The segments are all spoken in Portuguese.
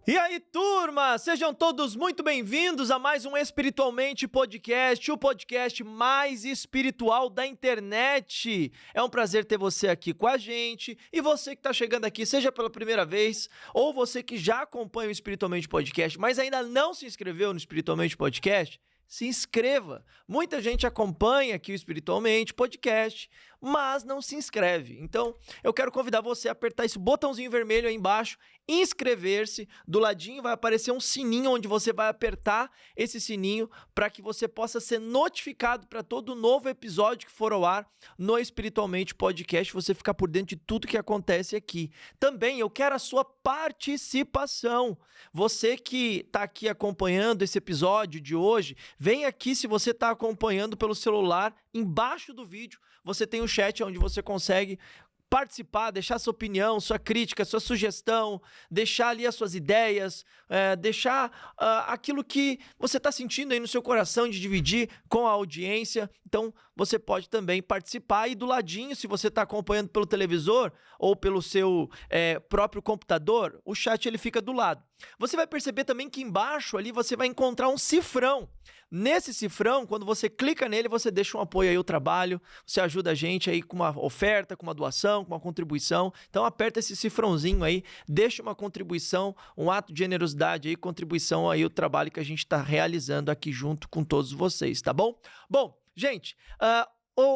E aí, turma, sejam todos muito bem-vindos a mais um Espiritualmente Podcast, o podcast mais espiritual da internet. É um prazer ter você aqui com a gente, e você que está chegando aqui, seja pela primeira vez, ou você que já acompanha o Espiritualmente Podcast, mas ainda não se inscreveu no Espiritualmente Podcast, se inscreva. Muita gente acompanha aqui o Espiritualmente Podcast, mas não se inscreve. Então, eu quero convidar você a apertar esse botãozinho vermelho aí embaixo, inscrever-se. Do ladinho vai aparecer um sininho onde você vai apertar esse sininho para que você possa ser notificado para todo novo episódio que for ao ar no Espiritualmente Podcast, você ficar por dentro de tudo que acontece aqui. Também eu quero a sua participação. Você que está aqui acompanhando esse episódio de hoje, vem aqui. Se você está acompanhando pelo celular, embaixo do vídeo você tem um chat onde você consegue participar, deixar sua opinião, sua crítica, sua sugestão, deixar ali as suas ideias, deixar aquilo que você está sentindo aí no seu coração de dividir com a audiência. Então, você pode também participar. E do ladinho, se você está acompanhando pelo televisor ou pelo seu próprio computador, o chat ele fica do lado. Você vai perceber também que embaixo ali você vai encontrar um cifrão. Nesse cifrão, quando você clica nele, você deixa um apoio aí ao trabalho, você ajuda a gente aí com uma oferta, com uma doação, com uma contribuição. Então aperta esse cifrãozinho aí, deixa uma contribuição, um ato de generosidade aí, contribuição aí ao trabalho que a gente está realizando aqui junto com todos vocês, tá bom? Bom, gente,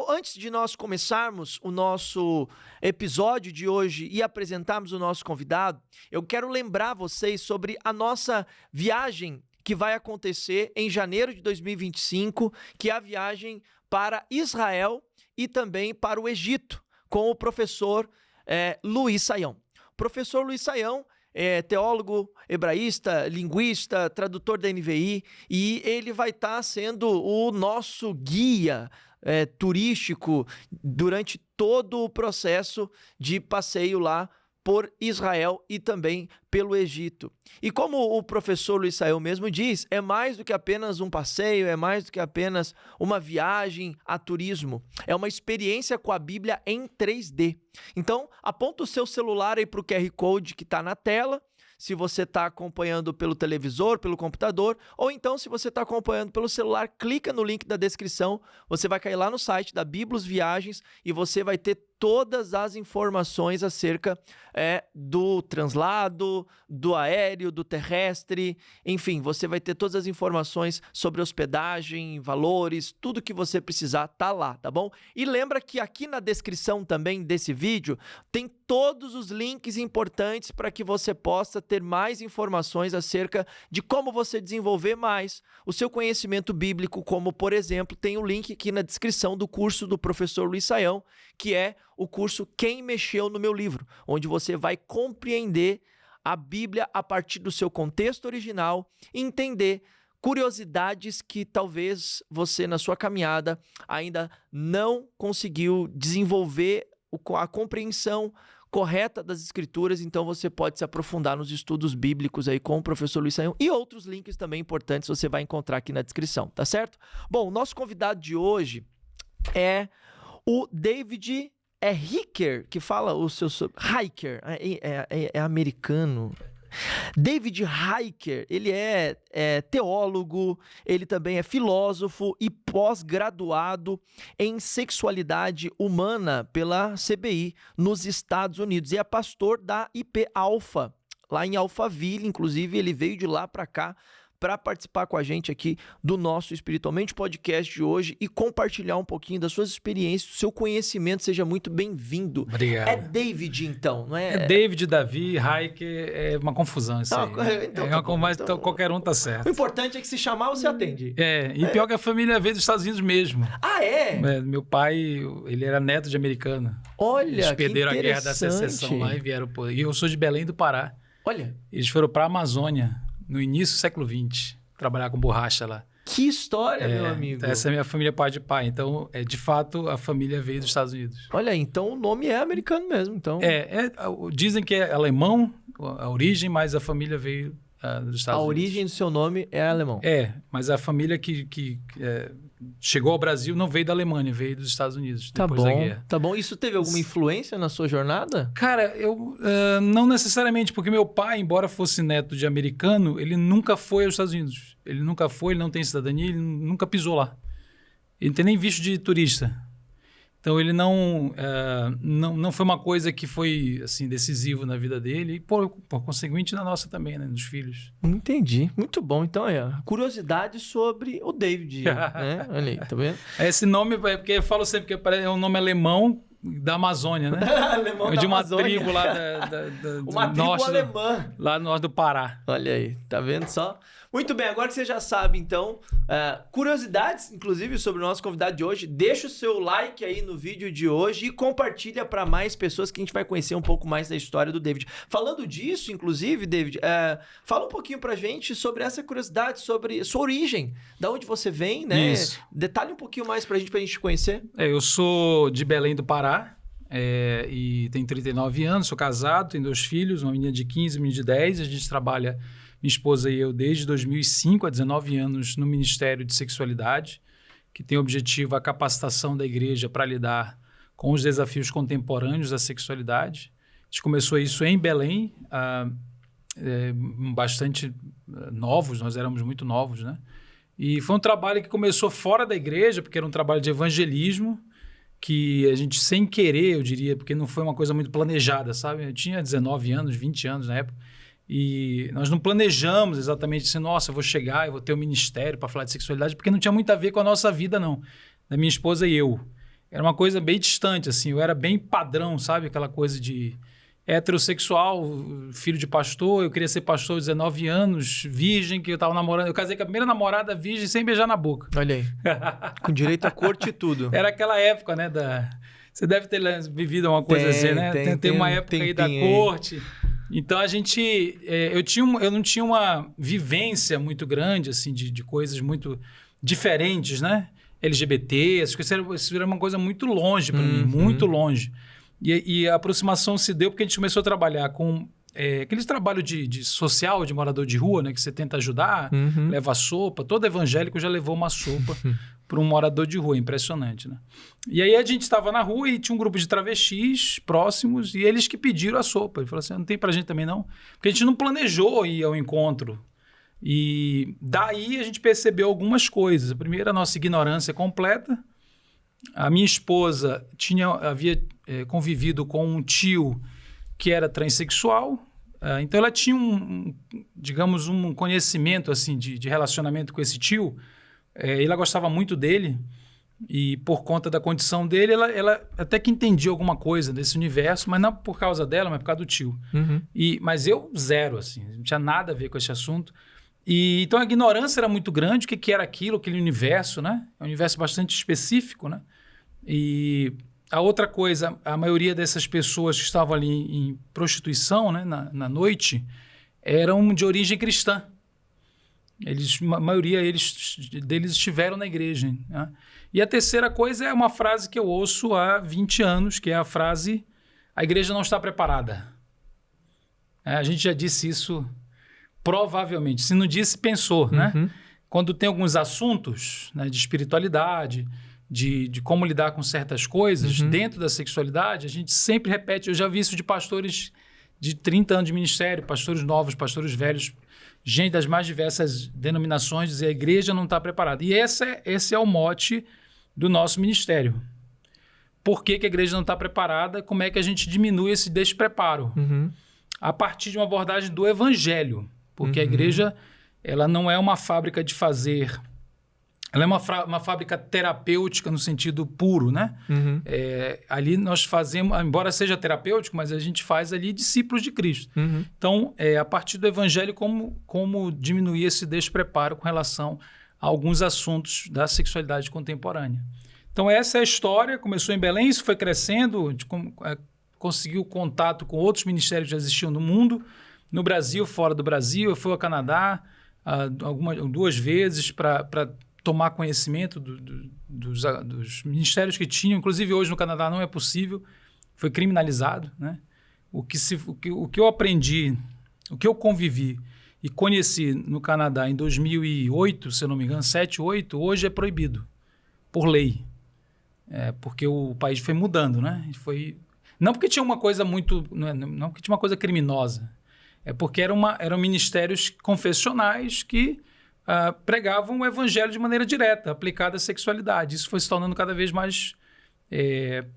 antes de nós começarmos o nosso episódio de hoje e apresentarmos o nosso convidado, eu quero lembrar vocês sobre a nossa viagem que vai acontecer em janeiro de 2025, que é a viagem para Israel e também para o Egito, com o professor Luiz Saião. O professor Luiz Saião é teólogo, hebraísta, linguista, tradutor da NVI, e ele vai estar sendo o nosso guia turístico durante todo o processo de passeio lá por Israel e também pelo Egito. E como o professor Luiz Saião mesmo diz, é mais do que apenas um passeio, é mais do que apenas uma viagem a turismo. É uma experiência com a Bíblia em 3D. Então, aponta o seu celular aí para o QR Code que está na tela, se você está acompanhando pelo televisor, pelo computador, ou então se você está acompanhando pelo celular, clica no link da descrição, você vai cair lá no site da Biblos Viagens e você vai ter todas as informações acerca do translado, do aéreo, do terrestre, enfim, você vai ter todas as informações sobre hospedagem, valores, tudo que você precisar tá lá, tá bom? E lembra que aqui na descrição também desse vídeo tem todos os links importantes para que você possa ter mais informações acerca de como você desenvolver mais o seu conhecimento bíblico, como, por exemplo, tem o link aqui na descrição do curso do professor Luiz Saião, que é o curso Quem Mexeu no Meu Livro, onde você vai compreender a Bíblia a partir do seu contexto original e entender curiosidades que talvez você, na sua caminhada, ainda não conseguiu desenvolver a compreensão correta das escrituras. Então você pode se aprofundar nos estudos bíblicos aí com o professor Luiz Saião, e outros links também importantes você vai encontrar aqui na descrição, tá certo? Bom, o nosso convidado de hoje é o David Hiker, que fala o seu... Hiker, é americano. David Hiker, ele é teólogo, ele também é filósofo e pós-graduado em sexualidade humana pela CBI nos Estados Unidos, e é pastor da IP Alpha, lá em Alphaville. Inclusive ele veio de lá para cá para participar com a gente aqui do nosso Espiritualmente Podcast de hoje e compartilhar um pouquinho das suas experiências, do seu conhecimento. Seja muito bem-vindo. Obrigado. É David, então, não é? É David, Davi, Hiker, é uma confusão isso aí. Né? Então, tá bom, mas então, qualquer um tá certo. O importante é que se chamar, você atende. E pior que a família veio dos Estados Unidos mesmo. Ah, é? Meu pai, ele era neto de americano. Olha, eles perderam que a Guerra da Secessão lá e vieram por... E eu sou de Belém do Pará. Olha. Eles foram para a Amazônia no início do século XX, trabalhar com borracha lá. Que história, meu amigo. Essa é a minha família pai de pai. Então, de fato, a família veio dos Estados Unidos. Olha, então o nome é americano mesmo. Então. Dizem que é alemão, a origem, mas a família veio dos Estados Unidos. A origem do seu nome é alemão. Mas a família que chegou ao Brasil, não veio da Alemanha, veio dos Estados Unidos, Tá depois da bom, guerra. tá bom. Isso teve alguma influência na sua jornada? Cara, eu não necessariamente, porque meu pai, embora fosse neto de americano, ele nunca foi aos Estados Unidos. Ele nunca foi, ele não tem cidadania, ele nunca pisou lá. Ele não tem nem visto de turista. Então, ele não foi uma coisa que foi assim, decisivo na vida dele e, por conseguinte, na nossa também, né? Dos filhos. Entendi. Muito bom. Então, curiosidade sobre o David, né? Olha aí, tá vendo? Esse nome, porque eu falo sempre que é um nome alemão da Amazônia, né? Alemão de da uma Amazônia. tribo lá Uma do tribo norte alemã. lá no norte do Pará. Olha aí, tá vendo só? Muito bem, agora que você já sabe, então, curiosidades, inclusive, sobre o nosso convidado de hoje, deixa o seu like aí no vídeo de hoje e compartilha para mais pessoas que a gente vai conhecer um pouco mais da história do David. Falando disso, inclusive, David, fala um pouquinho pra gente sobre essa curiosidade, sobre sua origem, da onde você vem, né? Isso. Detalhe um pouquinho mais pra gente conhecer. Eu sou de Belém do Pará e tenho 39 anos, sou casado, tenho 2 filhos, uma menina de 15 e uma menina de 10, a gente trabalha... Minha esposa e eu, desde 2005, há 19 anos, no Ministério de Sexualidade, que tem o objetivo a capacitação da igreja para lidar com os desafios contemporâneos da sexualidade. A gente começou isso em Belém, bastante novos, nós éramos muito novos, né? E foi um trabalho que começou fora da igreja, porque era um trabalho de evangelismo, que a gente, sem querer, eu diria, porque não foi uma coisa muito planejada, sabe? Eu tinha 19 anos, 20 anos na época, e nós não planejamos exatamente assim, nossa, eu vou chegar, eu vou ter um ministério para falar de sexualidade, porque não tinha muito a ver com a nossa vida, não. Da minha esposa e eu. Era uma coisa bem distante, assim. Eu era bem padrão, sabe? Aquela coisa de heterossexual, filho de pastor. Eu queria ser pastor aos 19 anos, virgem, que eu estava namorando. Eu casei com a primeira namorada virgem sem beijar na boca. Olha aí. Com direito a corte e tudo. Era aquela época, né? Você deve ter vivido uma coisa assim, né? Tem uma época aí da corte... Então, eu não tinha uma vivência muito grande, assim, de coisas muito diferentes, né? LGBT, isso era uma coisa muito longe para mim, muito longe. E a aproximação se deu porque a gente começou a trabalhar com aqueles trabalhos de social, de morador de rua, né? Que você tenta ajudar, leva sopa. Todo evangélico já levou uma sopa para um morador de rua, impressionante, né? E aí a gente estava na rua e tinha um grupo de travestis próximos e eles que pediram a sopa. Ele falou assim, não tem pra gente também não? Porque a gente não planejou ir ao encontro. E daí a gente percebeu algumas coisas. A primeira, a nossa ignorância completa. A minha esposa havia convivido com um tio que era transexual. Então ela tinha digamos, um conhecimento assim, de relacionamento com esse tio. Ela gostava muito dele e por conta da condição dele, ela até que entendia alguma coisa desse universo, mas não por causa dela, mas por causa do tio. Mas eu zero, assim, não tinha nada a ver com esse assunto. E então a ignorância era muito grande, o que era aquilo, aquele universo, né? É um universo bastante específico, né? E a outra coisa, a maioria dessas pessoas que estavam ali em prostituição, né, na noite, eram de origem cristã. A maioria deles estiveram na igreja. Né? E a terceira coisa é uma frase que eu ouço há 20 anos, que é a frase, a igreja não está preparada. A gente já disse isso provavelmente. Se não disse, pensou. Né? Quando tem alguns assuntos, né, de espiritualidade, de como lidar com certas coisas dentro da sexualidade, a gente sempre repete. Eu já vi isso de pastores de 30 anos de ministério, pastores novos, pastores velhos, gente das mais diversas denominações, dizer a igreja não está preparada. E esse é o mote do nosso ministério. Por que a igreja não está preparada? Como é que a gente diminui esse despreparo? A partir de uma abordagem do evangelho. Porque a igreja ela não é uma fábrica de fazer... Ela é uma fábrica terapêutica no sentido puro, né? Ali nós fazemos, embora seja terapêutico, mas a gente faz ali discípulos de Cristo. Então, a partir do evangelho, como diminuir esse despreparo com relação a alguns assuntos da sexualidade contemporânea. Então, essa é a história. Começou em Belém, isso foi crescendo, a gente conseguiu contato com outros ministérios que já existiam no mundo, no Brasil, fora do Brasil. Eu fui ao Canadá 2 vezes para tomar conhecimento dos ministérios que tinham. Inclusive, hoje no Canadá não é possível, foi criminalizado. Né? O que eu aprendi, o que eu convivi e conheci no Canadá em 2008, se eu não me engano, 7, 8, hoje é proibido. por lei. Porque o país foi mudando, né? Não porque tinha uma coisa muito... Não porque tinha uma coisa criminosa. É porque eram ministérios confessionais que pregavam o evangelho de maneira direta, aplicada à sexualidade. Isso foi se tornando cada vez mais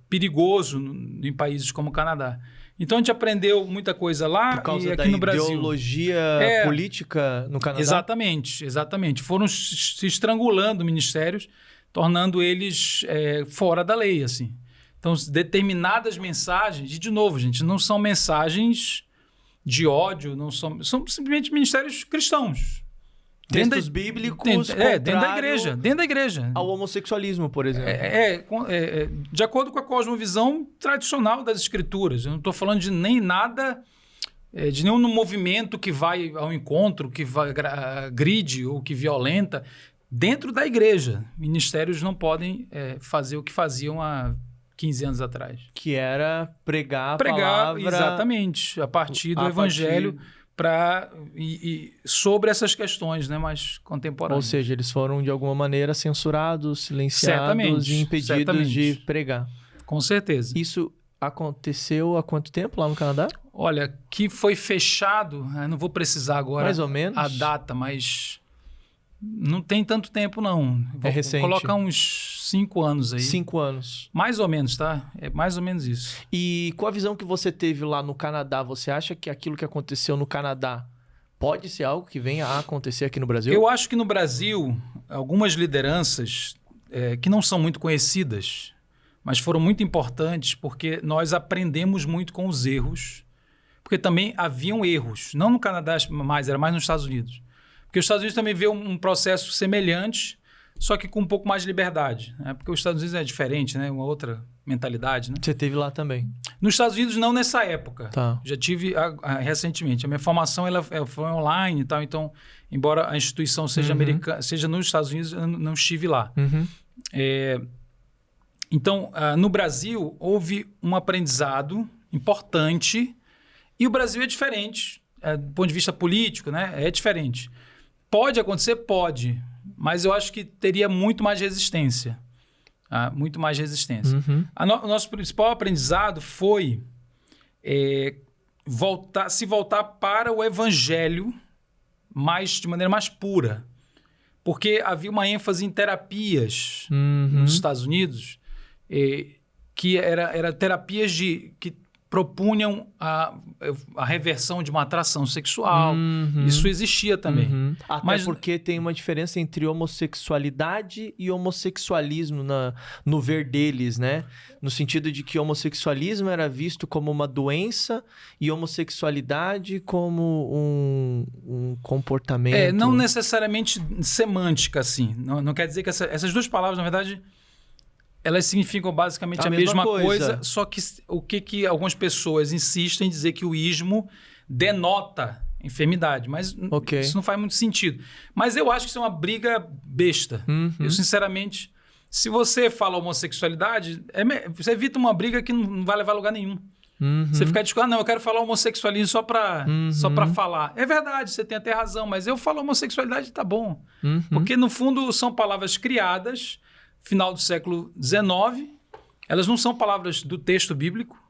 perigoso em países como o Canadá. Então, a gente aprendeu muita coisa lá e aqui no Brasil. Por causa da ideologia política no Canadá? Exatamente. Foram se estrangulando ministérios, tornando eles fora da lei, assim. Então, determinadas mensagens, e de novo, gente, não são mensagens de ódio, são simplesmente ministérios cristãos. Textos bíblicos dentro da igreja. Ao homossexualismo, por exemplo. De acordo com a cosmovisão tradicional das escrituras. Eu não estou falando de nem nada, de nenhum movimento que vai ao encontro, que agride ou que violenta. Dentro da igreja, ministérios não podem fazer o que faziam há 15 anos atrás. Que era pregar a palavra... Exatamente, a partir do evangelho... sobre essas questões, né, mais contemporâneas. Ou seja, eles foram de alguma maneira censurados, silenciados e impedidos de pregar. Com certeza. Isso aconteceu há quanto tempo lá no Canadá? Olha, que foi fechado, eu não vou precisar agora mais ou menos a data, mas não tem tanto tempo não. É recente. Vou colocar uns 5 anos aí. 5 anos. Mais ou menos, tá? É mais ou menos isso. E com a visão que você teve lá no Canadá, você acha que aquilo que aconteceu no Canadá pode ser algo que venha a acontecer aqui no Brasil? Eu acho que no Brasil, algumas lideranças que não são muito conhecidas, mas foram muito importantes porque nós aprendemos muito com os erros, porque também haviam erros. Não no Canadá mais, era mais nos Estados Unidos. Porque os Estados Unidos também vê um processo semelhante, só que com um pouco mais de liberdade, né? Porque os Estados Unidos é diferente, né? Uma outra mentalidade, né? Você teve lá também? Nos Estados Unidos, não nessa época. Tá. Já tive recentemente. A minha formação ela foi online e tal, então, embora a instituição seja americana, seja nos Estados Unidos, eu não estive lá. Então, no Brasil, houve um aprendizado importante e o Brasil é diferente, do ponto de vista político, né? É diferente. Pode acontecer? Pode. Mas eu acho que teria muito mais resistência. Muito mais resistência. O nosso principal aprendizado foi se voltar para o evangelho de maneira mais pura. Porque havia uma ênfase em terapias nos Estados Unidos, que era terapias que propunham a reversão de uma atração sexual. Isso existia também. Mas porque tem uma diferença entre homossexualidade e homossexualismo no ver deles, né? No sentido de que homossexualismo era visto como uma doença e homossexualidade como um comportamento... não necessariamente semântica, assim. Não quer dizer que essas duas palavras, na verdade... Elas significam basicamente a mesma coisa, só que o que algumas pessoas insistem em dizer que o ismo denota enfermidade, mas isso não faz muito sentido. Mas eu acho que isso é uma briga besta. Eu, sinceramente, se você fala homossexualidade, você evita uma briga que não vai levar a lugar nenhum. Você ficar discutindo, eu quero falar homossexualismo só para falar. É verdade, você tem até razão, mas eu falo homossexualidade e tá bom. Porque, no fundo, são palavras criadas... Final do século XIX, elas não são palavras do texto bíblico.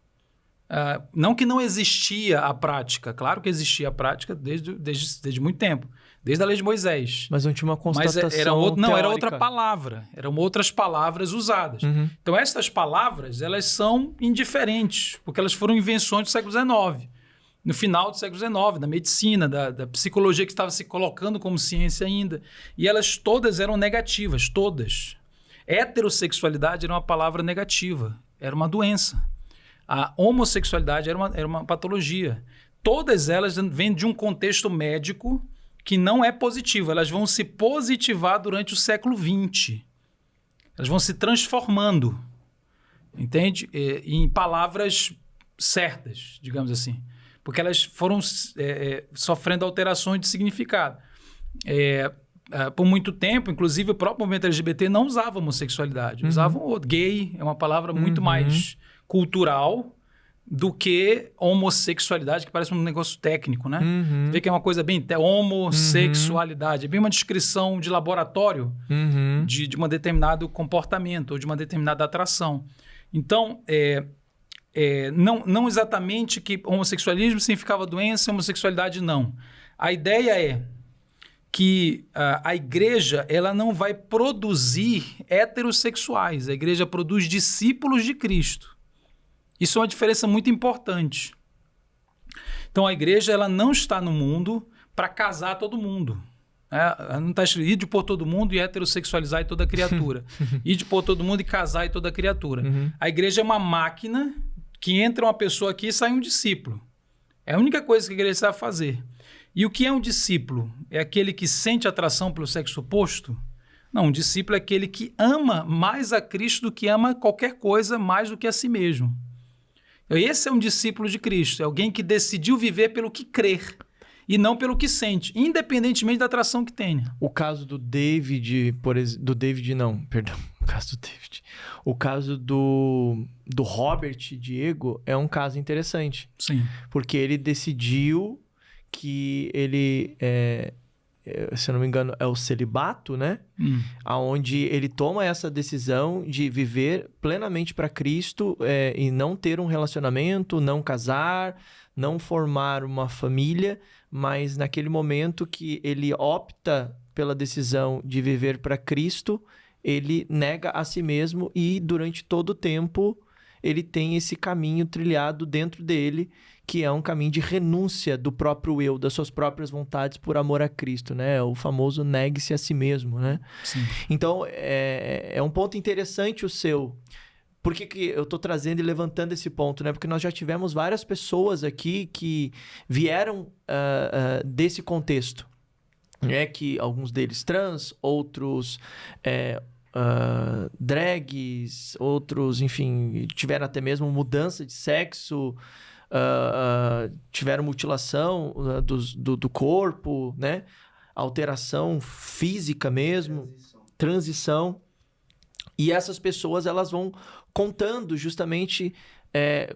Não que não existia a prática, claro que existia a prática desde muito tempo, desde a lei de Moisés. Mas não tinha uma constatação era outra palavra, eram outras palavras usadas. Então, essas palavras, elas são indiferentes, porque elas foram invenções do século XIX. No final do século XIX, da medicina, da psicologia que estava se colocando como ciência ainda. E elas todas eram negativas, todas. Heterossexualidade era uma palavra negativa, era uma doença. A homossexualidade era uma patologia. Todas elas vêm de um contexto médico que não é positivo. Elas vão se positivar durante o século XX. Elas vão se transformando, entende? Em palavras certas, digamos assim. Porque elas foram sofrendo alterações de significado. Por muito tempo, inclusive o próprio movimento LGBT não usava homossexualidade, usavam gay, é uma palavra muito mais cultural, do que homossexualidade, que parece um negócio técnico, né? Você vê que é uma coisa bem... homossexualidade. É bem uma descrição de laboratório de um determinado comportamento ou de uma determinada atração. Então, não exatamente que homossexualismo significava doença e homossexualidade não. A ideia é que a igreja ela não vai produzir heterossexuais. A igreja produz discípulos de Cristo. Isso é uma diferença muito importante. Então, a igreja ela não está no mundo para casar todo mundo. Ela não está escrito de pôr todo mundo e heterossexualizar toda criatura. E de pôr todo mundo e casar toda criatura. A igreja é uma máquina que entra uma pessoa aqui e sai um discípulo. É a única coisa que a igreja sabe fazer. E o que é um discípulo? É aquele que sente atração pelo sexo oposto? Não, um discípulo é aquele que ama mais a Cristo do que ama qualquer coisa mais do que a si mesmo. Esse é um discípulo de Cristo, é alguém que decidiu viver pelo que crer e não pelo que sente, independentemente da atração que tenha. O caso do David, O caso do Robert Diego é um caso interessante. Sim. Porque ele decidiu que ele, se eu não me engano, é o celibato, né? Onde ele toma essa decisão de viver plenamente para Cristo e não ter um relacionamento, não casar, não formar uma família, mas naquele momento que ele opta pela decisão de viver para Cristo, ele nega a si mesmo e durante todo o tempo ele tem esse caminho trilhado dentro dele, que é um caminho de renúncia do próprio eu, das suas próprias vontades por amor a Cristo, né? O famoso negue-se a si mesmo, né? Sim. Então, é um ponto interessante o seu. Por que eu estou trazendo e levantando esse ponto, né? Porque nós já tivemos várias pessoas aqui que vieram desse contexto, né? Que alguns deles trans, outros... drags, outros, enfim, tiveram até mesmo mudança de sexo, tiveram mutilação do corpo, né? Alteração física mesmo, transição. E essas pessoas, elas vão contando justamente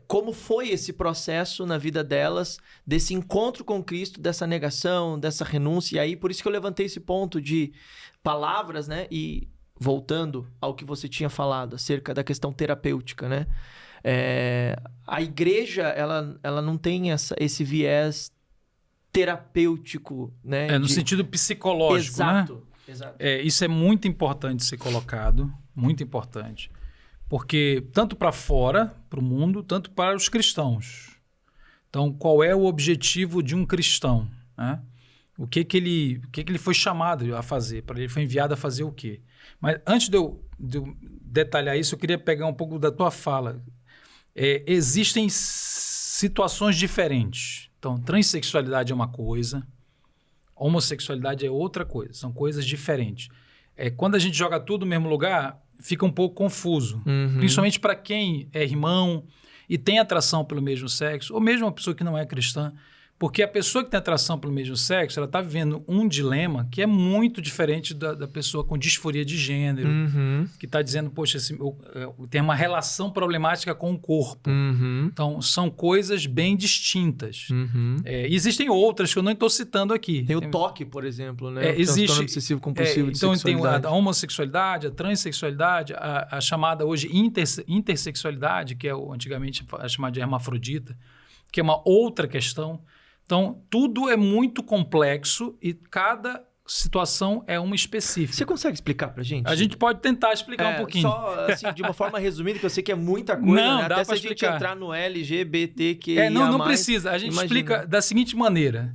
como foi esse processo na vida delas, desse encontro com Cristo, dessa negação, dessa renúncia. E aí, por isso que eu levantei esse ponto de palavras, né? E voltando ao que você tinha falado acerca da questão terapêutica, né? A igreja, ela não tem esse viés terapêutico, né? No sentido psicológico, exato, né? Exato. Isso é muito importante ser colocado, muito importante. Porque tanto para fora, para o mundo, tanto para os cristãos. Então, qual é o objetivo de um cristão, né? O que ele foi chamado a fazer? Ele foi enviado a fazer o quê? Mas antes de eu detalhar isso, eu queria pegar um pouco da tua fala. Existem situações diferentes. Então, transexualidade é uma coisa, homossexualidade é outra coisa. São coisas diferentes. Quando a gente joga tudo no mesmo lugar, fica um pouco confuso. Principalmente para quem é irmão e tem atração pelo mesmo sexo, ou mesmo uma pessoa que não é cristã. Porque a pessoa que tem atração pelo mesmo sexo, ela está vivendo um dilema que é muito diferente da pessoa com disforia de gênero, que está dizendo, poxa, tem uma relação problemática com o corpo. Então, são coisas bem distintas. Existem outras que eu não estou citando aqui. Tem o toque, por exemplo, né? Existe obsessivo compulsivo de então, sexualidade. tem a homossexualidade, a transexualidade, a chamada hoje intersexualidade, que é antigamente chamada de hermafrodita, que é uma outra questão. Então, tudo é muito complexo e cada situação é uma específica. Você consegue explicar pra gente? A gente pode tentar explicar um pouquinho. Só assim, de uma forma resumida, que eu sei que é muita coisa, não, né? dá Até pra se a gente explicar. entrar no LGBTQIA+. Não precisa. A gente explica da seguinte maneira.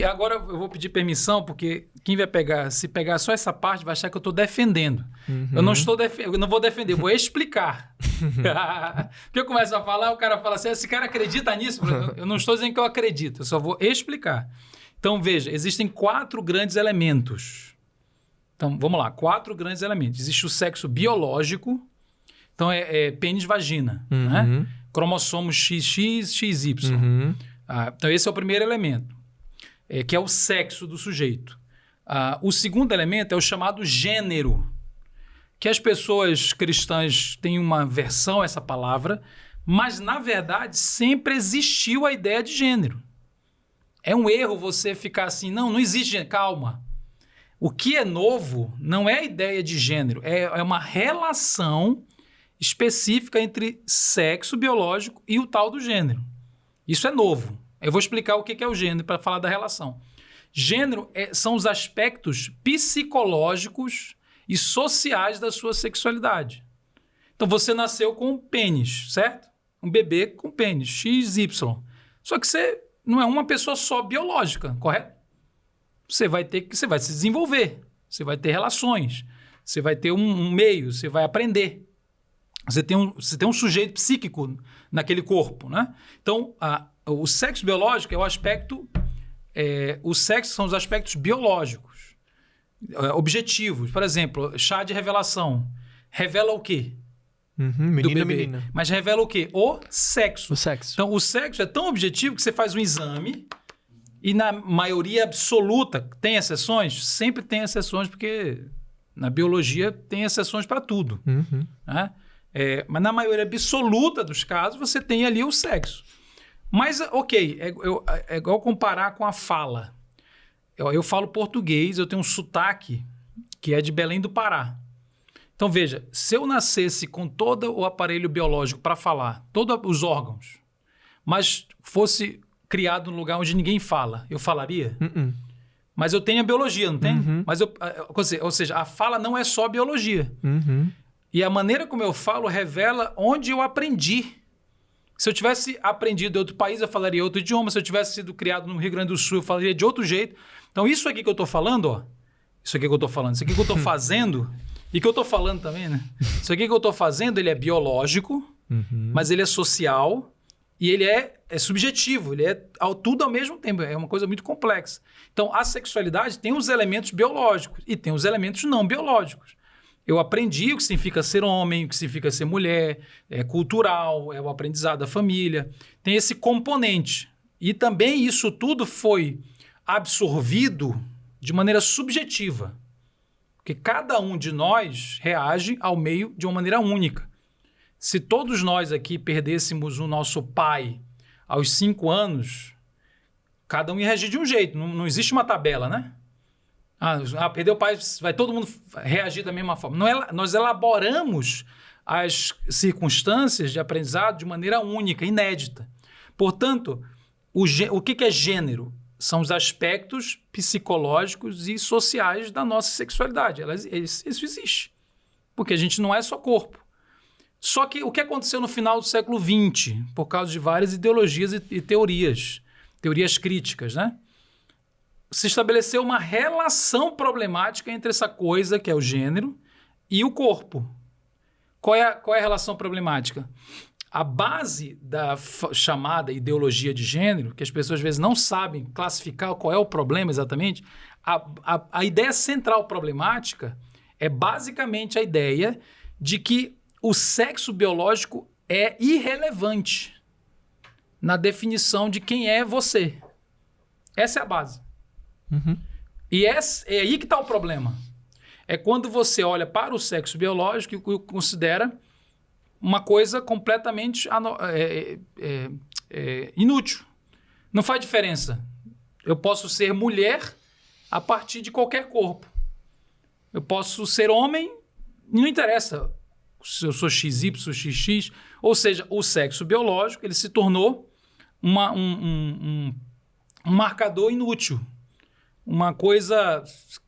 Agora eu vou pedir permissão, porque quem vai se pegar só essa parte, vai achar que eu estou defendendo. Eu não vou defender, eu vou explicar. Porque eu começo a falar, o cara fala assim, esse cara acredita nisso? Eu não estou dizendo que eu acredito, eu só vou explicar. Então, veja, existem 4 grandes elementos. Então, vamos lá, 4 grandes elementos. Existe o sexo biológico, então pênis-vagina, né? Cromossomo XX, XY. Então, esse é o primeiro elemento. Que é o sexo do sujeito. O segundo elemento é o chamado gênero, que as pessoas cristãs têm uma versão a essa palavra, Mas, na verdade, sempre existiu a ideia de gênero. É um erro você ficar assim, não existe gênero. Calma. O que é novo não é a ideia de gênero, é uma relação específica entre sexo biológico e o tal do gênero. Isso é novo. Eu vou explicar o que é o gênero para falar da relação. Gênero são os aspectos psicológicos e sociais da sua sexualidade. Então, você nasceu com um pênis, certo? Um bebê com pênis, XY. Só que você não é uma pessoa só biológica, correto? Você vai se desenvolver, você vai ter relações, você vai ter um meio, você vai aprender. Você tem um sujeito psíquico naquele corpo, né? Então, o sexo biológico é o aspecto... o sexo são os aspectos biológicos, objetivos. Por exemplo, chá de revelação. Revela o quê? Menino e menina. Mas revela o quê? O sexo. O sexo. Então, o sexo é tão objetivo que você faz um exame e na maioria absoluta, tem exceções? Sempre tem exceções, porque na biologia tem exceções para tudo. Né? Mas na maioria absoluta dos casos, você tem ali o sexo. Mas, ok, é igual comparar com a fala. Eu falo português, eu tenho um sotaque que é de Belém do Pará. Então, veja, se eu nascesse com todo o aparelho biológico para falar, todos os órgãos, mas fosse criado num lugar onde ninguém fala, eu falaria? Mas eu tenho a biologia, não tem? Mas ou seja, a fala não é só biologia. E a maneira como eu falo revela onde eu aprendi. Se eu tivesse aprendido em outro país, eu falaria outro idioma. Se eu tivesse sido criado no Rio Grande do Sul, eu falaria de outro jeito. Então, isso aqui que eu estou falando, isso aqui que eu estou falando, isso aqui que eu estou fazendo, e que eu estou falando também, né? Isso aqui que eu estou fazendo, ele é biológico, mas ele é social e ele é subjetivo, ele é tudo ao mesmo tempo, é uma coisa muito complexa. Então, a sexualidade tem os elementos biológicos e tem os elementos não biológicos. Eu aprendi o que significa ser homem, o que significa ser mulher, é cultural, é o aprendizado da família. Tem esse componente. E também isso tudo foi absorvido de maneira subjetiva. Porque cada um de nós reage ao meio de uma maneira única. Se todos nós aqui perdêssemos o nosso pai aos 5 anos, cada um ia reagir de um jeito. Não existe uma tabela, né? Perdeu o pai, vai todo mundo reagir da mesma forma. Nós elaboramos as circunstâncias de aprendizado de maneira única, inédita. Portanto, o que é gênero? São os aspectos psicológicos e sociais da nossa sexualidade. Isso existe. Porque a gente não é só corpo. Só que o que aconteceu no final do século XX, por causa de várias ideologias e teorias críticas, né? Se estabeleceu uma relação problemática entre essa coisa, que é o gênero, e o corpo. Qual é a relação problemática? A base da chamada ideologia de gênero, que as pessoas às vezes não sabem classificar qual é o problema exatamente, a ideia central problemática é basicamente a ideia de que o sexo biológico é irrelevante na definição de quem é você. Essa é a base. E é aí que está o problema. É quando você olha para o sexo biológico e o considera uma coisa completamente inútil. Não faz diferença. Eu posso ser mulher a partir de qualquer corpo. Eu posso ser homem, não interessa se eu sou XY, XX. Ou seja, o sexo biológico ele se tornou um marcador inútil. Uma coisa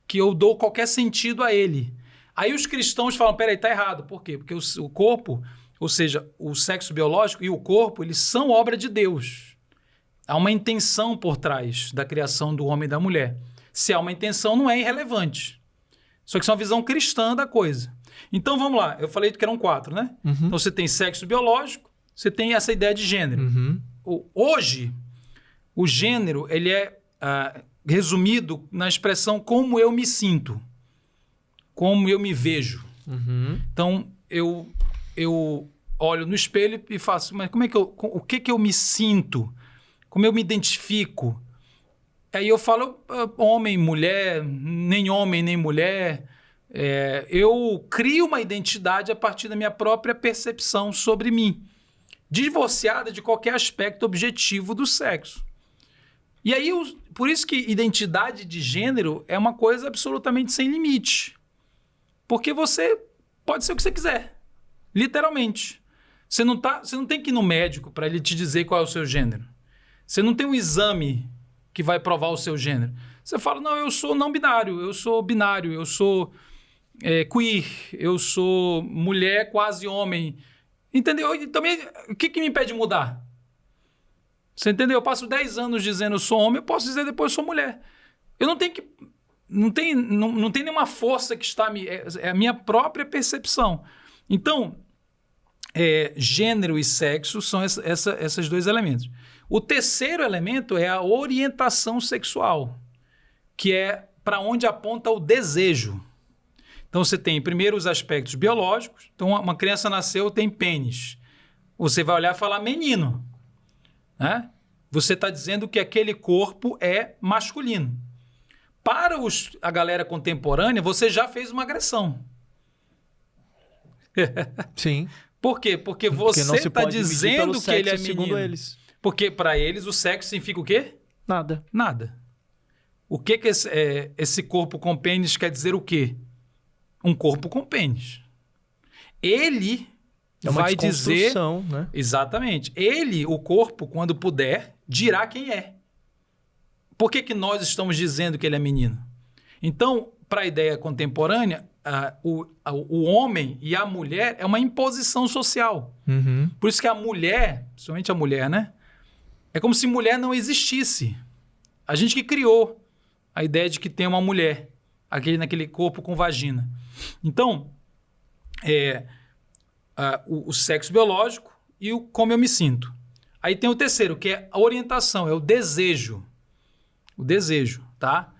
que eu dou qualquer sentido a ele. Aí os cristãos falam, peraí, tá errado. Por quê? Porque o corpo, ou seja, o sexo biológico e o corpo, eles são obra de Deus. Há uma intenção por trás da criação do homem e da mulher. Se há uma intenção, não é irrelevante. Só que isso é uma visão cristã da coisa. Então, vamos lá. Eu falei que eram 4, né? Então, você tem sexo biológico, você tem essa ideia de gênero. Hoje, o gênero, ele é resumido na expressão como eu me sinto, como eu me vejo. Então, eu olho no espelho e faço, mas o que eu me sinto? Como eu me identifico? Aí eu falo homem, mulher, nem homem, nem mulher. Eu crio uma identidade a partir da minha própria percepção sobre mim. divorciada de qualquer aspecto objetivo do sexo. E aí, por isso que identidade de gênero é uma coisa absolutamente sem limite. Porque você pode ser o que você quiser, literalmente. Você não tem que ir no médico para ele te dizer qual é o seu gênero. Você não tem um exame que vai provar o seu gênero. Você fala, não, eu sou não binário, eu sou binário, eu sou queer, eu sou mulher quase homem. Entendeu? E também, o que me impede de mudar? Você entendeu? Eu passo 10 anos dizendo eu sou homem, eu posso dizer depois eu sou mulher. Eu não tenho que... Não tem nenhuma força que está... É a minha própria percepção. Então, gênero e sexo são esses dois elementos. O terceiro elemento é a orientação sexual, que é para onde aponta o desejo. Então, você tem primeiro os aspectos biológicos. Então, uma criança nasceu, tem pênis. Você vai olhar e falar menino. Né? Você está dizendo que aquele corpo é masculino. Para a galera contemporânea, você já fez uma agressão. Sim. Por quê? Porque você está dizendo que ele é menino. Segundo eles. Porque para eles o sexo significa o quê? Nada. Nada. O que esse corpo com pênis quer dizer o quê? Um corpo com pênis. Ele vai dizer... né? Exatamente. Ele, o corpo, quando puder, dirá quem é. Por que nós estamos dizendo que ele é menino? Então, para a ideia contemporânea, o homem e a mulher é uma imposição social. Uhum. Por isso que a mulher, principalmente a mulher, né? É como se mulher não existisse. A gente que criou a ideia de que tem uma mulher naquele corpo com vagina. Então, o sexo biológico e o como eu me sinto. Aí tem o terceiro, que é a orientação, é o desejo. O desejo, tá?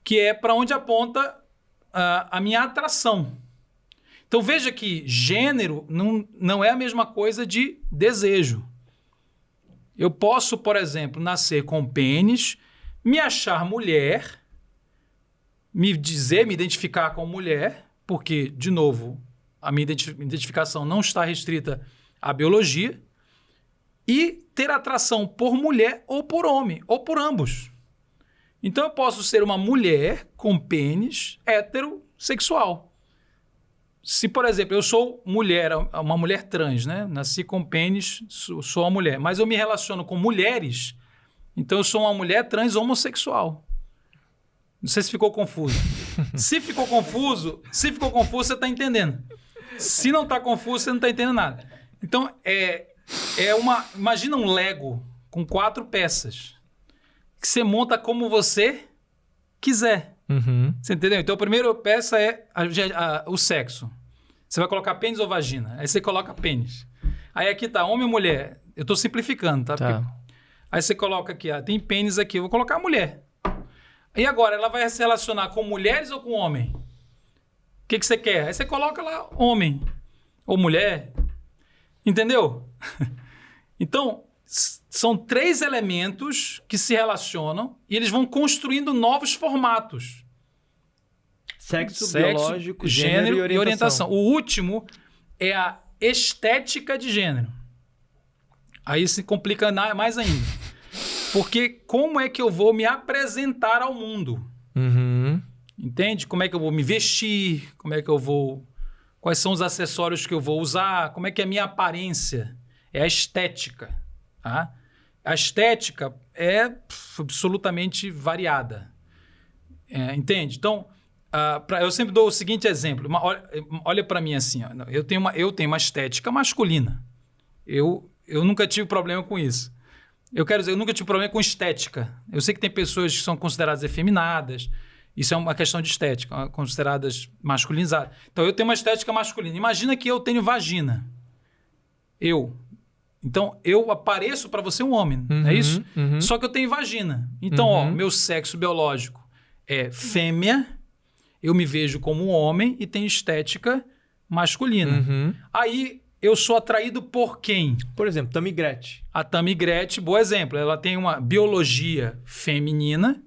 Que é para onde aponta a minha atração. Então, veja que gênero não é a mesma coisa de desejo. Eu posso, por exemplo, nascer com pênis, me achar mulher, me identificar com mulher, porque, de novo, a minha identificação não está restrita à biologia, e ter atração por mulher ou por homem, ou por ambos. Então, eu posso ser uma mulher com pênis heterossexual. Se, por exemplo, eu sou uma mulher trans, né? Nasci com pênis, sou uma mulher, mas eu me relaciono com mulheres, então eu sou uma mulher trans homossexual. Não sei se ficou confuso. Se ficou confuso, você está entendendo. Se não está confuso, você não está entendendo nada. Então, imagina um Lego com 4 peças que você monta como você quiser. Uhum. Você entendeu? Então, a primeira peça é o sexo. Você vai colocar pênis ou vagina? Aí você coloca pênis. Aí aqui tá homem ou mulher. Eu estou simplificando, tá? Tá. Aí você coloca aqui, tem pênis aqui. Eu vou colocar mulher. E agora, ela vai se relacionar com mulheres ou com homem? O que você quer? Aí você coloca lá homem ou mulher. Entendeu? Então, são 3 elementos que se relacionam e eles vão construindo novos formatos. Sexo biológico, gênero e orientação. O último é a estética de gênero. Aí se complica mais ainda. Porque como é que eu vou me apresentar ao mundo? Uhum. Entende? Como é que eu vou me vestir? Como é que eu vou... Quais são os acessórios que eu vou usar? Como é que é a minha aparência? É a estética. Tá? A estética é absolutamente variada. Entende? Então, eu sempre dou o seguinte exemplo. Olha para mim assim. Ó, eu tenho uma estética masculina. Eu nunca tive problema com isso. Eu quero dizer, eu nunca tive problema com estética. Eu sei que tem pessoas que são consideradas efeminadas. Isso é uma questão de estética, consideradas masculinizadas. Então, eu tenho uma estética masculina. Imagina que eu tenho vagina. Então, eu apareço para você um homem, não é isso? Uhum. Só que eu tenho vagina. Então, meu sexo biológico é fêmea, eu me vejo como um homem e tenho estética masculina. Uhum. Aí, eu sou atraído por quem? Por exemplo, Tammy Gretchen. A Tammy Gretchen, bom exemplo. Ela tem uma biologia feminina,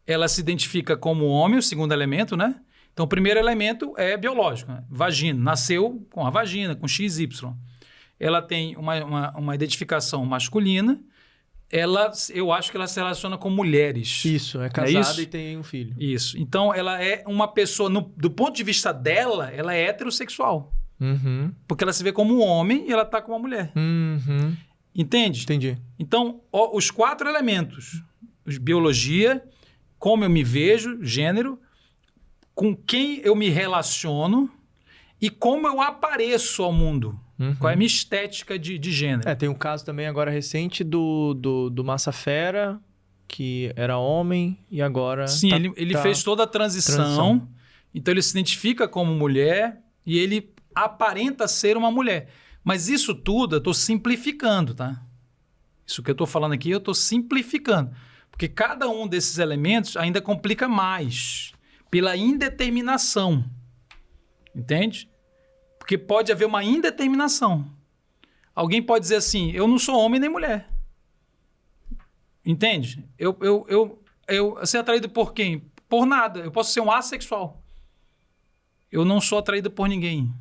ela se identifica como homem, o segundo elemento, né? Então, o primeiro elemento é biológico, né? Vagina. Nasceu com a vagina, com XY. ela tem uma identificação masculina, eu acho que ela se relaciona com mulheres. Isso, é casada e tem um filho. Isso. Então, ela é uma pessoa, do ponto de vista dela, ela é heterossexual. Uhum. Porque ela se vê como um homem e ela está com uma mulher. Uhum. Entende? Entendi. Então, os 4 elementos. Biologia, como eu me vejo, gênero, com quem eu me relaciono e como eu apareço ao mundo. Uhum. Qual é a minha estética de gênero. Tem um caso também agora recente do Massa Fera, que era homem e agora... Sim, ele fez toda a transição. Então, ele se identifica como mulher e ele aparenta ser uma mulher. Mas isso tudo eu estou simplificando, tá? Isso que eu estou falando aqui, eu estou simplificando. Porque cada um desses elementos ainda complica mais pela indeterminação. Entende? Porque pode haver uma indeterminação. Alguém pode dizer assim, eu não sou homem nem mulher. Entende? Eu ser atraído por quem? Por nada. Eu posso ser um assexual. Eu não sou atraído por ninguém.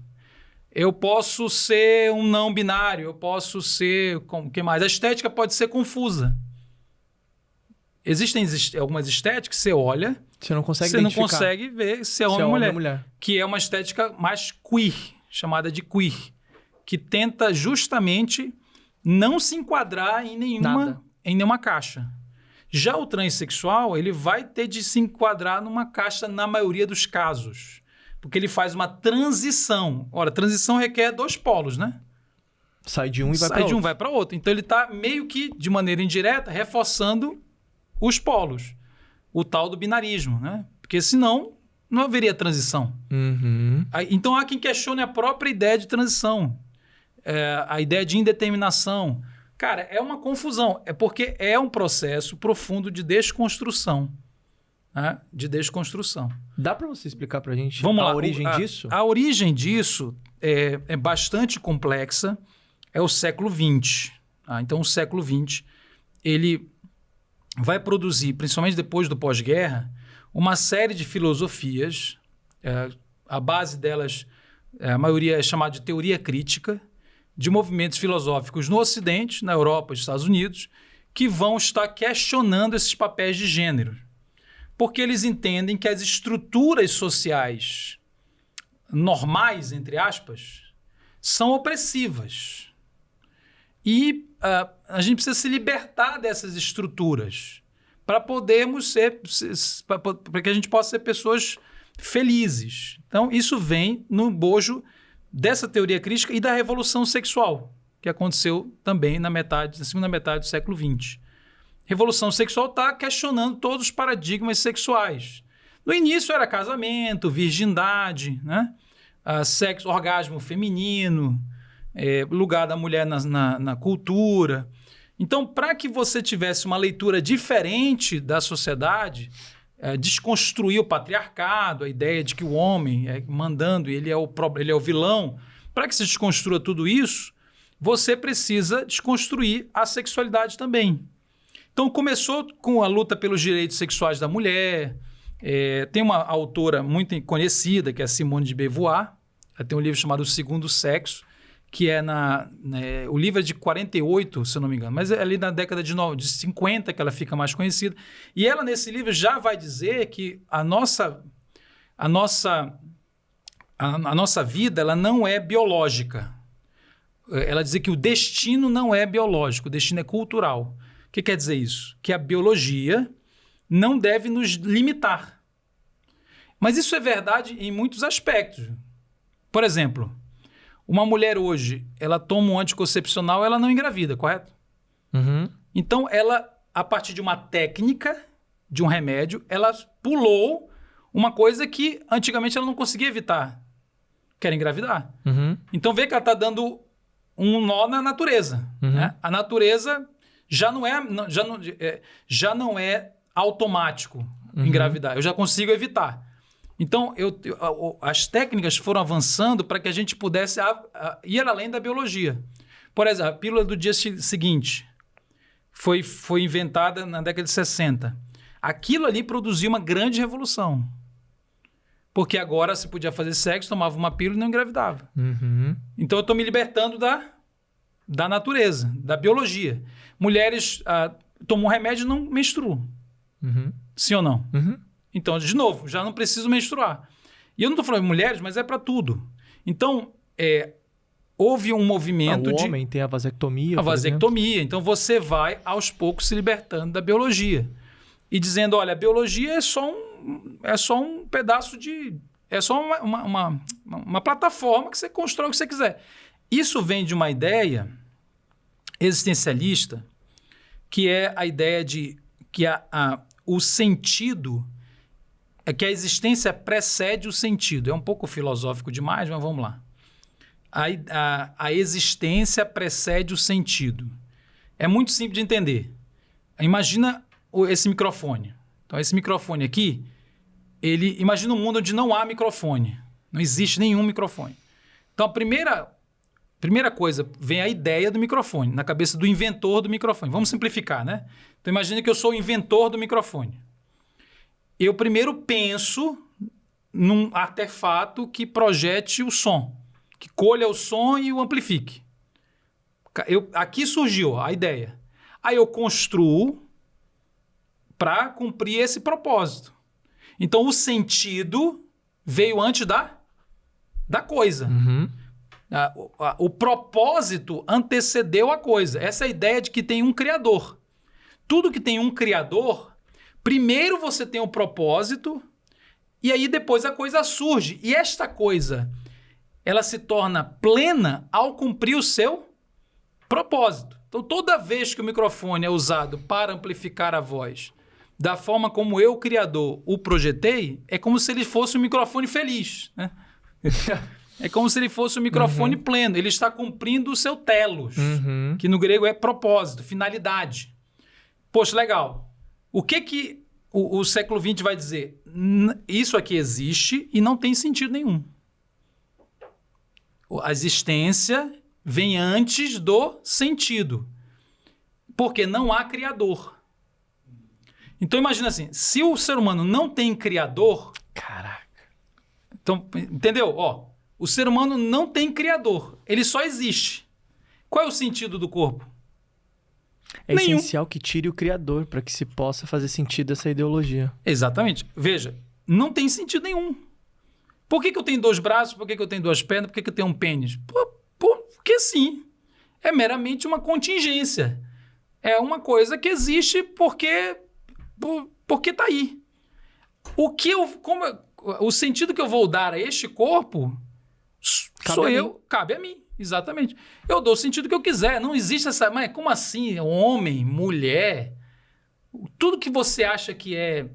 Eu posso ser um não binário. Eu posso ser... O que mais? A estética pode ser confusa. Existem algumas estéticas que você olha... Você não consegue Você identificar. não consegue ver se é homem ou mulher. Que é uma estética mais queer, chamada de queer. Que tenta justamente não se enquadrar em nenhuma caixa. Já o transexual, ele vai ter de se enquadrar numa caixa na maioria dos casos. Porque ele faz uma transição. Ora, transição requer 2 polos, né? Sai de um e vai para outro. Sai de um, vai para outro. Então, ele está meio que, de maneira indireta, reforçando os polos. O tal do binarismo, né? Porque senão não haveria transição. Uhum. Então, há quem questione a própria ideia de transição. A ideia de indeterminação. Cara, é uma confusão. É porque é um processo profundo de desconstrução. Né? De desconstrução. Dá para você explicar para a gente origem disso? A origem disso é bastante complexa. É o século XX. Então, o século XX, ele vai produzir, principalmente depois do pós-guerra, uma série de filosofias. A base delas, a maioria é chamada de teoria crítica, de movimentos filosóficos no Ocidente, na Europa e nos Estados Unidos, que vão estar questionando esses papéis de gênero. Porque eles entendem que as estruturas sociais normais, entre aspas, são opressivas. E a gente precisa se libertar dessas estruturas para podermos para que a gente possa ser pessoas felizes. Então, isso vem no bojo dessa teoria crítica e da revolução sexual, que aconteceu também na segunda metade do século XX. Revolução sexual está questionando todos os paradigmas sexuais. No início era casamento, virgindade, né? Sexo, orgasmo feminino, lugar da mulher na cultura. Então, para que você tivesse uma leitura diferente da sociedade, desconstruir o patriarcado, a ideia de que o homem é mandando e ele é o vilão, para que se desconstrua tudo isso, você precisa desconstruir a sexualidade também. Então, começou com a luta pelos direitos sexuais da mulher. Tem uma autora muito conhecida, que é Simone de Beauvoir. Ela tem um livro chamado O Segundo Sexo, que o livro é de 48, se eu não me engano, mas é ali na década de 50 que ela fica mais conhecida. E ela, nesse livro, já vai dizer que a nossa vida ela não é biológica. Ela diz que o destino não é biológico, o destino é cultural. O que quer dizer isso? Que a biologia não deve nos limitar. Mas isso é verdade em muitos aspectos. Por exemplo, uma mulher hoje, ela toma um anticoncepcional, ela não engravida, correto? Uhum. Então, ela, a partir de uma técnica, de um remédio, ela pulou uma coisa que antigamente ela não conseguia evitar, que era engravidar. Uhum. Então, vê que ela está dando um nó na natureza. Uhum. Né? A natureza já não é automático engravidar. Eu já consigo evitar. Então, as técnicas foram avançando para que a gente pudesse ir além da biologia. Por exemplo, a pílula do dia seguinte foi inventada na década de 60. Aquilo ali produziu uma grande revolução. Porque agora se podia fazer sexo, tomava uma pílula e não engravidava. Uhum. Então, eu estou me libertando da natureza, da biologia. Mulheres tomam remédio e não menstruam. Uhum. Sim ou não? Uhum. Então, de novo, já não preciso menstruar. E eu não estou falando de mulheres, mas é para tudo. Então, houve um movimento o homem tem a vasectomia. A vasectomia. Então, você vai, aos poucos, se libertando da biologia. E dizendo, olha, a biologia é só um pedaço de... É só uma plataforma que você constrói o que você quiser. Isso vem de uma ideia existencialista, que é a ideia de que o sentido... É que a existência precede o sentido. É um pouco filosófico demais, mas vamos lá. A existência precede o sentido. É muito simples de entender. Imagina esse microfone. Então, esse microfone aqui, imagina um mundo onde não há microfone. Não existe nenhum microfone. Então, a primeira coisa, vem a ideia do microfone, na cabeça do inventor do microfone. Vamos simplificar, né? Então, imagina que eu sou o inventor do microfone. Eu primeiro penso num artefato que projete o som, que colha o som e o amplifique. Aqui surgiu a ideia. Aí eu construo para cumprir esse propósito. Então, o sentido veio antes da coisa. Uhum. O propósito antecedeu a coisa. Essa é a ideia de que tem um criador. Tudo que tem um criador... Primeiro você tem o propósito e aí depois a coisa surge. E esta coisa, ela se torna plena ao cumprir o seu propósito. Então, toda vez que o microfone é usado para amplificar a voz da forma como eu, criador, o projetei, é como se ele fosse um microfone feliz, né? É como se ele fosse um microfone pleno. Ele está cumprindo o seu telos, que no grego é propósito, finalidade. Poxa, legal. O que o século XX vai dizer? Isso aqui existe e não tem sentido nenhum. A existência vem antes do sentido. Porque não há criador. Então, imagina assim, se o ser humano não tem criador... Caraca. Então, entendeu? O ser humano não tem criador. Ele só existe. Qual é o sentido do corpo? É essencial que tire o criador para que se possa fazer sentido essa ideologia. Exatamente. Veja, não tem sentido nenhum. Por que eu tenho 2 braços? Por que eu tenho 2 pernas? Por que eu tenho um pênis? Porque sim. É meramente uma contingência. É uma coisa que existe porque está aí. O sentido que eu vou dar a este corpo cabe a mim. Exatamente. Eu dou o sentido que eu quiser. Não existe essa... Mas como assim? Homem, mulher... Tudo que você acha que é...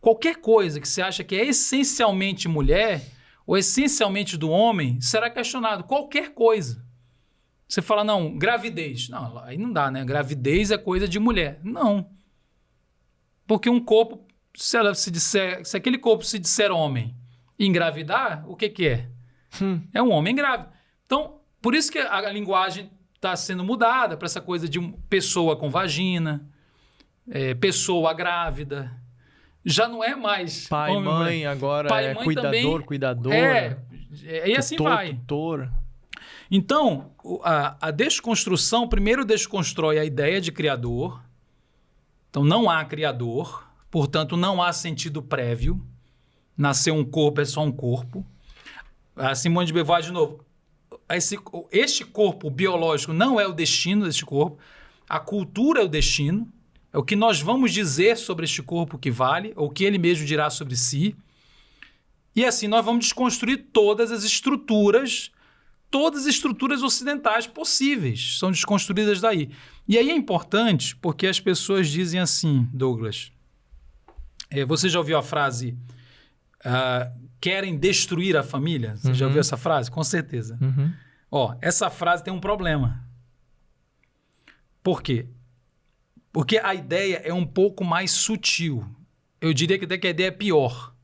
Qualquer coisa que você acha que é essencialmente mulher ou essencialmente do homem, será questionado. Qualquer coisa. Você fala, não, gravidez. Não, aí não dá, né? Gravidez é coisa de mulher. Não. Porque um corpo... Se aquele corpo se disser homem e engravidar, o que é? É um homem grávido. Então, por isso que a linguagem está sendo mudada para essa coisa de pessoa com vagina, pessoa grávida. Já não é mais... Pai, homem, mãe, agora pai, mãe cuidador, também, cuidadora. E assim vai. Tutor. Então, a desconstrução, primeiro desconstrói a ideia de criador. Então, não há criador, portanto, não há sentido prévio. Nascer um corpo é só um corpo. A Simone de Beauvoir, de novo... Este corpo biológico não é o destino deste corpo. A cultura é o destino. É o que nós vamos dizer sobre este corpo que vale, ou o que ele mesmo dirá sobre si. E assim nós vamos desconstruir todas as estruturas ocidentais possíveis. São desconstruídas daí. E aí é importante porque as pessoas dizem assim, Douglas. Você já ouviu a frase... querem destruir a família? Você já ouviu essa frase? Com certeza. Essa frase tem um problema. Por quê? Porque a ideia é um pouco mais sutil. Eu diria que até que a ideia é pior.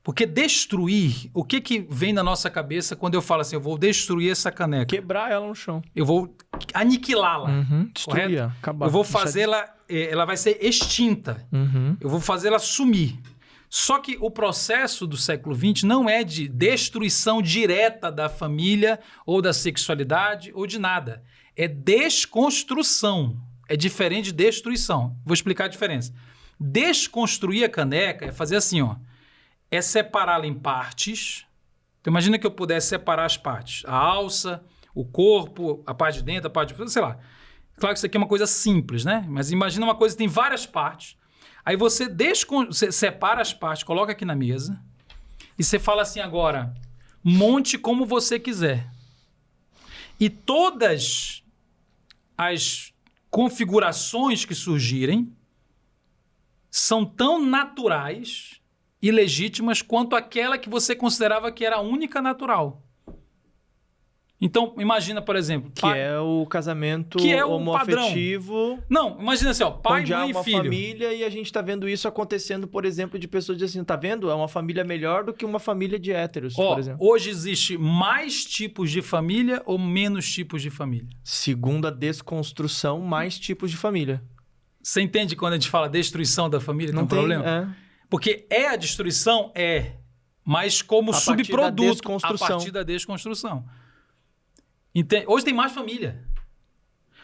Porque destruir, o que vem na nossa cabeça quando eu falo assim, eu vou destruir essa caneca? Quebrar ela no chão. Eu vou aniquilá-la. Destruir, acabar. Eu vou fazê-la, ela vai ser extinta. Eu vou fazê-la sumir. Só que o processo do século XX não é de destruição direta da família ou da sexualidade ou de nada. É desconstrução. É diferente de destruição. Vou explicar a diferença. Desconstruir a caneca é fazer assim, ó. É separá-la em partes. Então, imagina que eu pudesse separar as partes. A alça, o corpo, a parte de dentro, a parte de... sei lá. Claro que isso aqui é uma coisa simples, né? Mas imagina uma coisa que tem várias partes. Aí você separa as partes, coloca aqui na mesa e você fala assim agora, monte como você quiser. E todas as configurações que surgirem são tão naturais e legítimas quanto aquela que você considerava que era a única natural. Então, imagina, por exemplo... Que é o casamento homoafetivo. Não, imagina assim, ó, pai, mãe e filho. Onde há uma família e a gente tá vendo isso acontecendo, por exemplo, de pessoas dizendo assim, tá vendo? É uma família melhor do que uma família de héteros, por exemplo. Hoje existe mais tipos de família ou menos tipos de família? Segundo a desconstrução, mais tipos de família. Você entende quando a gente fala destruição da família? Não tem um problema? Porque a destruição, mas como subproduto a partir da desconstrução. Hoje tem mais família.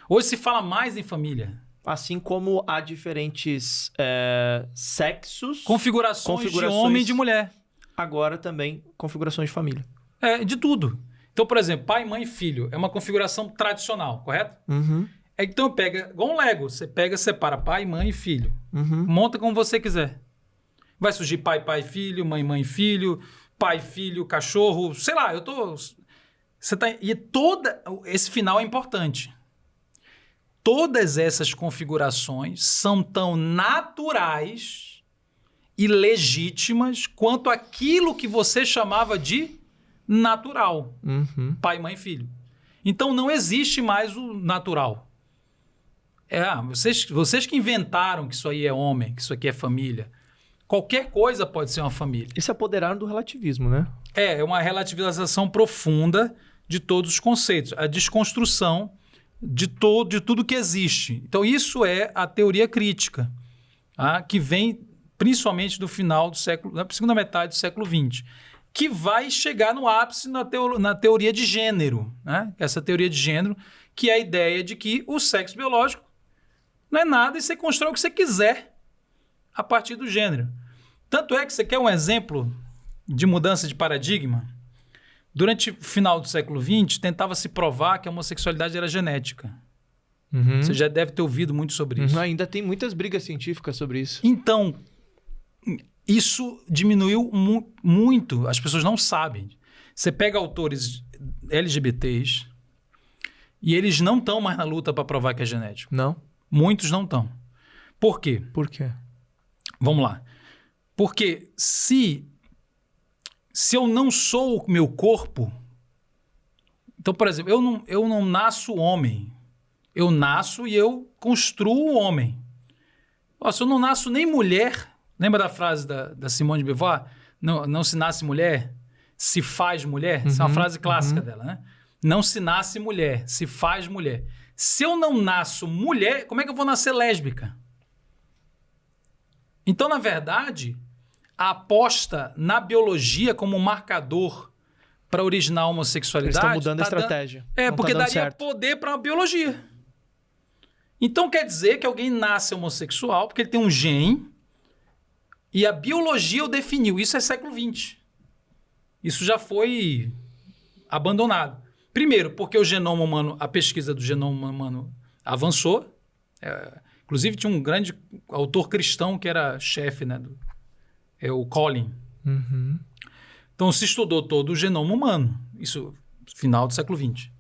Hoje se fala mais em família. Assim como há diferentes sexos... Configurações de homem e de mulher. Agora também configurações de família. De tudo. Então, por exemplo, pai, mãe e filho. É uma configuração tradicional, correto? Uhum. Então, pega igual um Lego. Você separa pai, mãe e filho. Uhum. Monta como você quiser. Vai surgir pai, pai, filho, mãe, mãe, filho, pai, filho, cachorro. Sei lá, eu tô... esse final é importante. Todas essas configurações são tão naturais e legítimas quanto aquilo que você chamava de natural. Uhum. Pai, mãe, filho. Então não existe mais o natural. Vocês que inventaram que isso aí é homem, que isso aqui é família. Qualquer coisa pode ser uma família. E se apoderaram do relativismo, né? É uma relativização profunda de todos os conceitos, a desconstrução de tudo que existe. Então, isso é a teoria crítica, que vem principalmente do final do século, da segunda metade do século XX, que vai chegar no ápice na teoria de gênero. Né? Essa teoria de gênero, que é a ideia de que o sexo biológico não é nada e você constrói o que você quiser a partir do gênero. Tanto é que você quer um exemplo de mudança de paradigma? Durante o final do século XX, tentava-se provar que a homossexualidade era genética. Uhum. Você já deve ter ouvido muito sobre isso. Ainda tem muitas brigas científicas sobre isso. Então, isso diminuiu muito. As pessoas não sabem. Você pega autores LGBTs e eles não estão mais na luta para provar que é genético. Não? Muitos não estão. Por quê? Por quê? Vamos lá. Porque se eu não sou o meu corpo... Então, por exemplo, eu não nasço homem. Eu nasço e eu construo o homem. Se eu não nasço nem mulher... Lembra da frase da Simone de Beauvoir? Não se nasce mulher, se faz mulher. Essa é uma frase clássica dela, né? Não se nasce mulher, se faz mulher. Se eu não nasço mulher, como é que eu vou nascer lésbica? Então, na verdade, a aposta na biologia como marcador para originar a homossexualidade... Eles estão mudando a estratégia. Porque daria poder para a biologia. Então, quer dizer que alguém nasce homossexual porque ele tem um gene e a biologia o definiu. Isso é século XX. Isso já foi abandonado. Primeiro, porque o genoma humano, a pesquisa do genoma humano avançou. Inclusive, tinha um grande autor cristão que era chefe, né, o Colin. Uhum. Então, se estudou todo o genoma humano. Isso, final do século XX.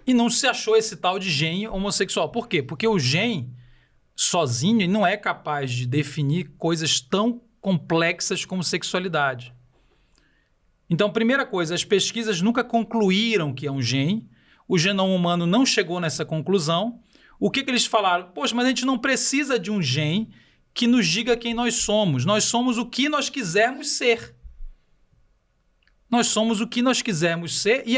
E não se achou esse tal de gene homossexual. Por quê? Porque o gene, sozinho, não é capaz de definir coisas tão complexas como sexualidade. Então, primeira coisa, as pesquisas nunca concluíram que é um gene. O genoma humano não chegou nessa conclusão. O que eles falaram? Poxa, mas a gente não precisa de um gene que nos diga quem nós somos. Nós somos o que nós quisermos ser. Nós somos o que nós quisermos ser e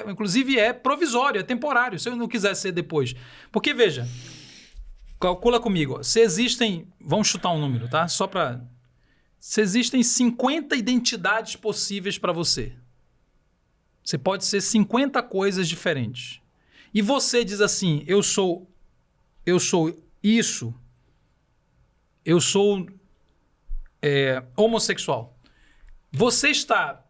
inclusive é provisório, é temporário, se eu não quiser ser depois. Porque, veja, calcula comigo, se existem... Vamos chutar um número, tá? Só para... se existem 50 identidades possíveis para você. Você pode ser 50 coisas diferentes. E você diz assim, eu sou isso, eu sou homossexual. Você está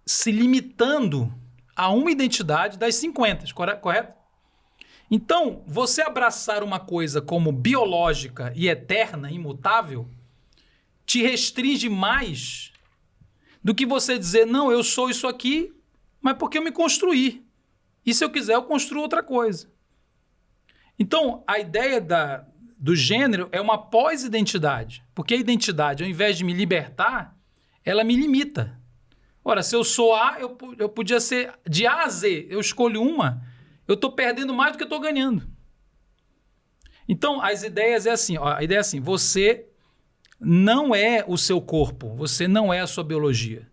se limitando a uma identidade das 50, correto? Então, você abraçar uma coisa como biológica e eterna, imutável, te restringe mais do que você dizer, não, eu sou isso aqui, mas porque eu me construí. E se eu quiser, eu construo outra coisa. Então, a ideia do gênero é uma pós-identidade. Porque a identidade, ao invés de me libertar, ela me limita. Ora, se eu sou A, eu podia ser de A a Z. Eu escolho uma, eu estou perdendo mais do que eu estou ganhando. Então, a ideia é assim, você não é o seu corpo, você não é a sua biologia.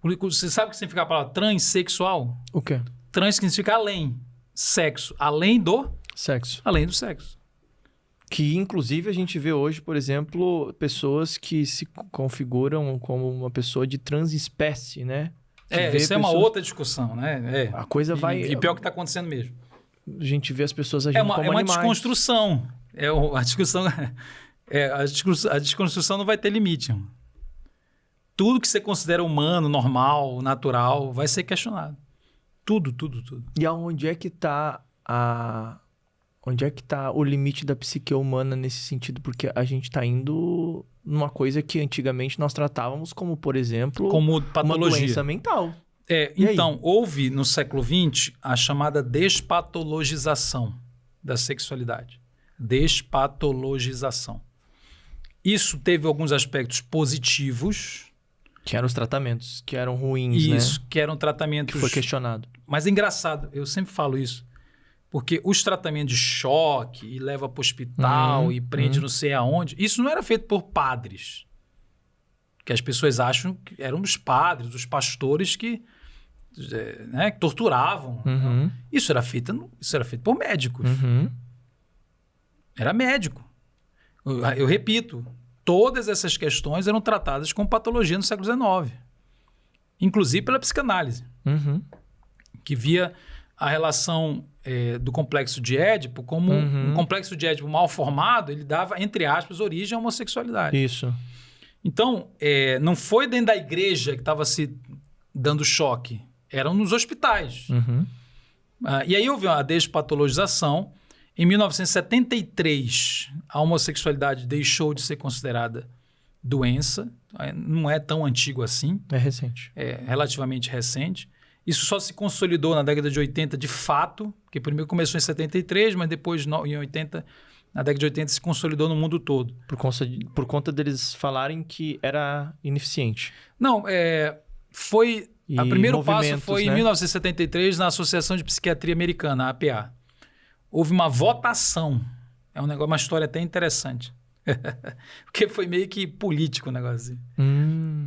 Você sabe o que significa a palavra transexual? O quê? Trans significa além. Sexo. Além do sexo. Além do sexo. Que, inclusive, a gente vê hoje, por exemplo, pessoas que se configuram como uma pessoa de transespécie, né? Isso é uma outra discussão, né? A coisa vai... E pior que está acontecendo mesmo. A gente vê as pessoas agindo como animais. É uma desconstrução. A desconstrução não vai ter limite. Irmão. Tudo que você considera humano, normal, natural, vai ser questionado. Tudo. E aonde é que está Onde é que está o limite da psique humana nesse sentido? Porque a gente está indo numa coisa que antigamente nós tratávamos como, por exemplo, como patologia. Uma doença mental. Então, houve no século XX a chamada despatologização da sexualidade. Despatologização. Isso teve alguns aspectos positivos. Que eram os tratamentos, que eram ruins, né? Isso, que eram tratamentos... Que foi questionado. Mas é engraçado, eu sempre falo isso. Porque os tratamentos de choque e leva para o hospital e prende não sei aonde, isso não era feito por padres. Que as pessoas acham que eram os padres, os pastores que torturavam. Isso era feito por médicos. Era médico. Eu repito, todas essas questões eram tratadas com patologia no século XIX. Inclusive pela psicanálise. Que via a relação do complexo de Édipo como um complexo de Édipo mal formado, ele dava, entre aspas, origem à homossexualidade. Isso. Então, não foi dentro da igreja que estava se dando choque. Eram nos hospitais. E aí houve uma despatologização. Em 1973, a homossexualidade deixou de ser considerada doença. Não é tão antigo assim. É recente. É relativamente recente. Isso só se consolidou na década de 80 de fato, porque primeiro começou em 73, mas depois em 80, na década de 80 se consolidou no mundo todo. Por conta deles falarem que era ineficiente. Não, o primeiro passo foi, né? Em 1973 na Associação de Psiquiatria Americana, a APA. Houve uma votação. É uma história até interessante. Porque foi meio que político o negócio.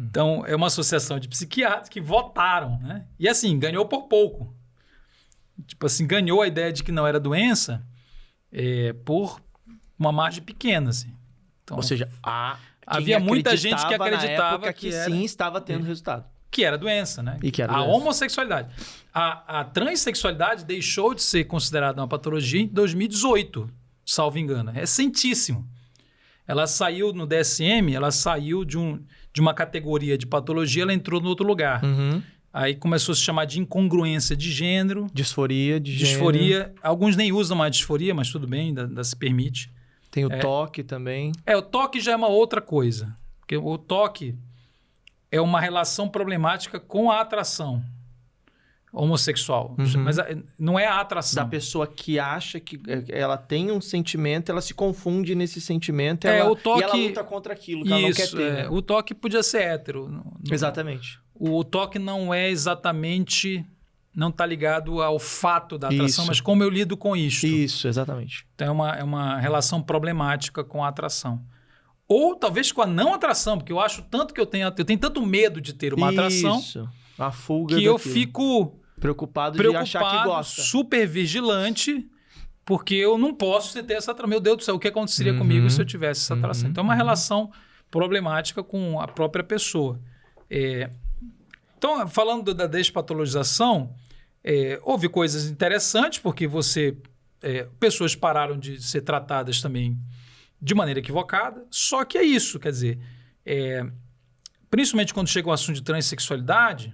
Então, é uma associação de psiquiatras que votaram, né? E assim, ganhou por pouco. Tipo assim, ganhou a ideia de que não era doença por uma margem pequena, assim. Então, ou seja, havia muita gente que acreditava que sim estava tendo resultado. Que era doença, né? E que era doença. Homossexualidade. A transexualidade deixou de ser considerada uma patologia em 2018, salvo engano. É recentíssimo. Ela saiu no DSM, ela saiu de uma categoria de patologia, ela entrou no outro lugar. Aí começou a se chamar de incongruência de gênero. Disforia de gênero. Disforia. Alguns nem usam mais disforia, mas tudo bem, ainda se permite. Tem o toque também. O toque já é uma outra coisa. Porque o toque é uma relação problemática com a atração homossexual. Mas não é a atração. Da pessoa que acha que ela tem um sentimento, ela se confunde nesse sentimento e ela luta contra aquilo que ela não quer ter. O toque podia ser hétero. Exatamente. O toque não é exatamente... Não está ligado ao fato da atração, mas como eu lido com isto. Isso, exatamente. Então é uma relação problemática com a atração. Ou talvez com a não atração, porque eu acho tanto que eu tenho tanto medo de ter uma atração. Isso. A fuga que eu fico preocupado de achar que gosta. Super vigilante, porque eu não posso ter essa atração. Meu Deus do céu, o que aconteceria comigo se eu tivesse essa atração? Então é uma relação problemática com a própria pessoa. Então, falando da despatologização, houve coisas interessantes, porque pessoas pararam de ser tratadas também de maneira equivocada, só que é isso, quer dizer, principalmente quando chega o assunto de transexualidade,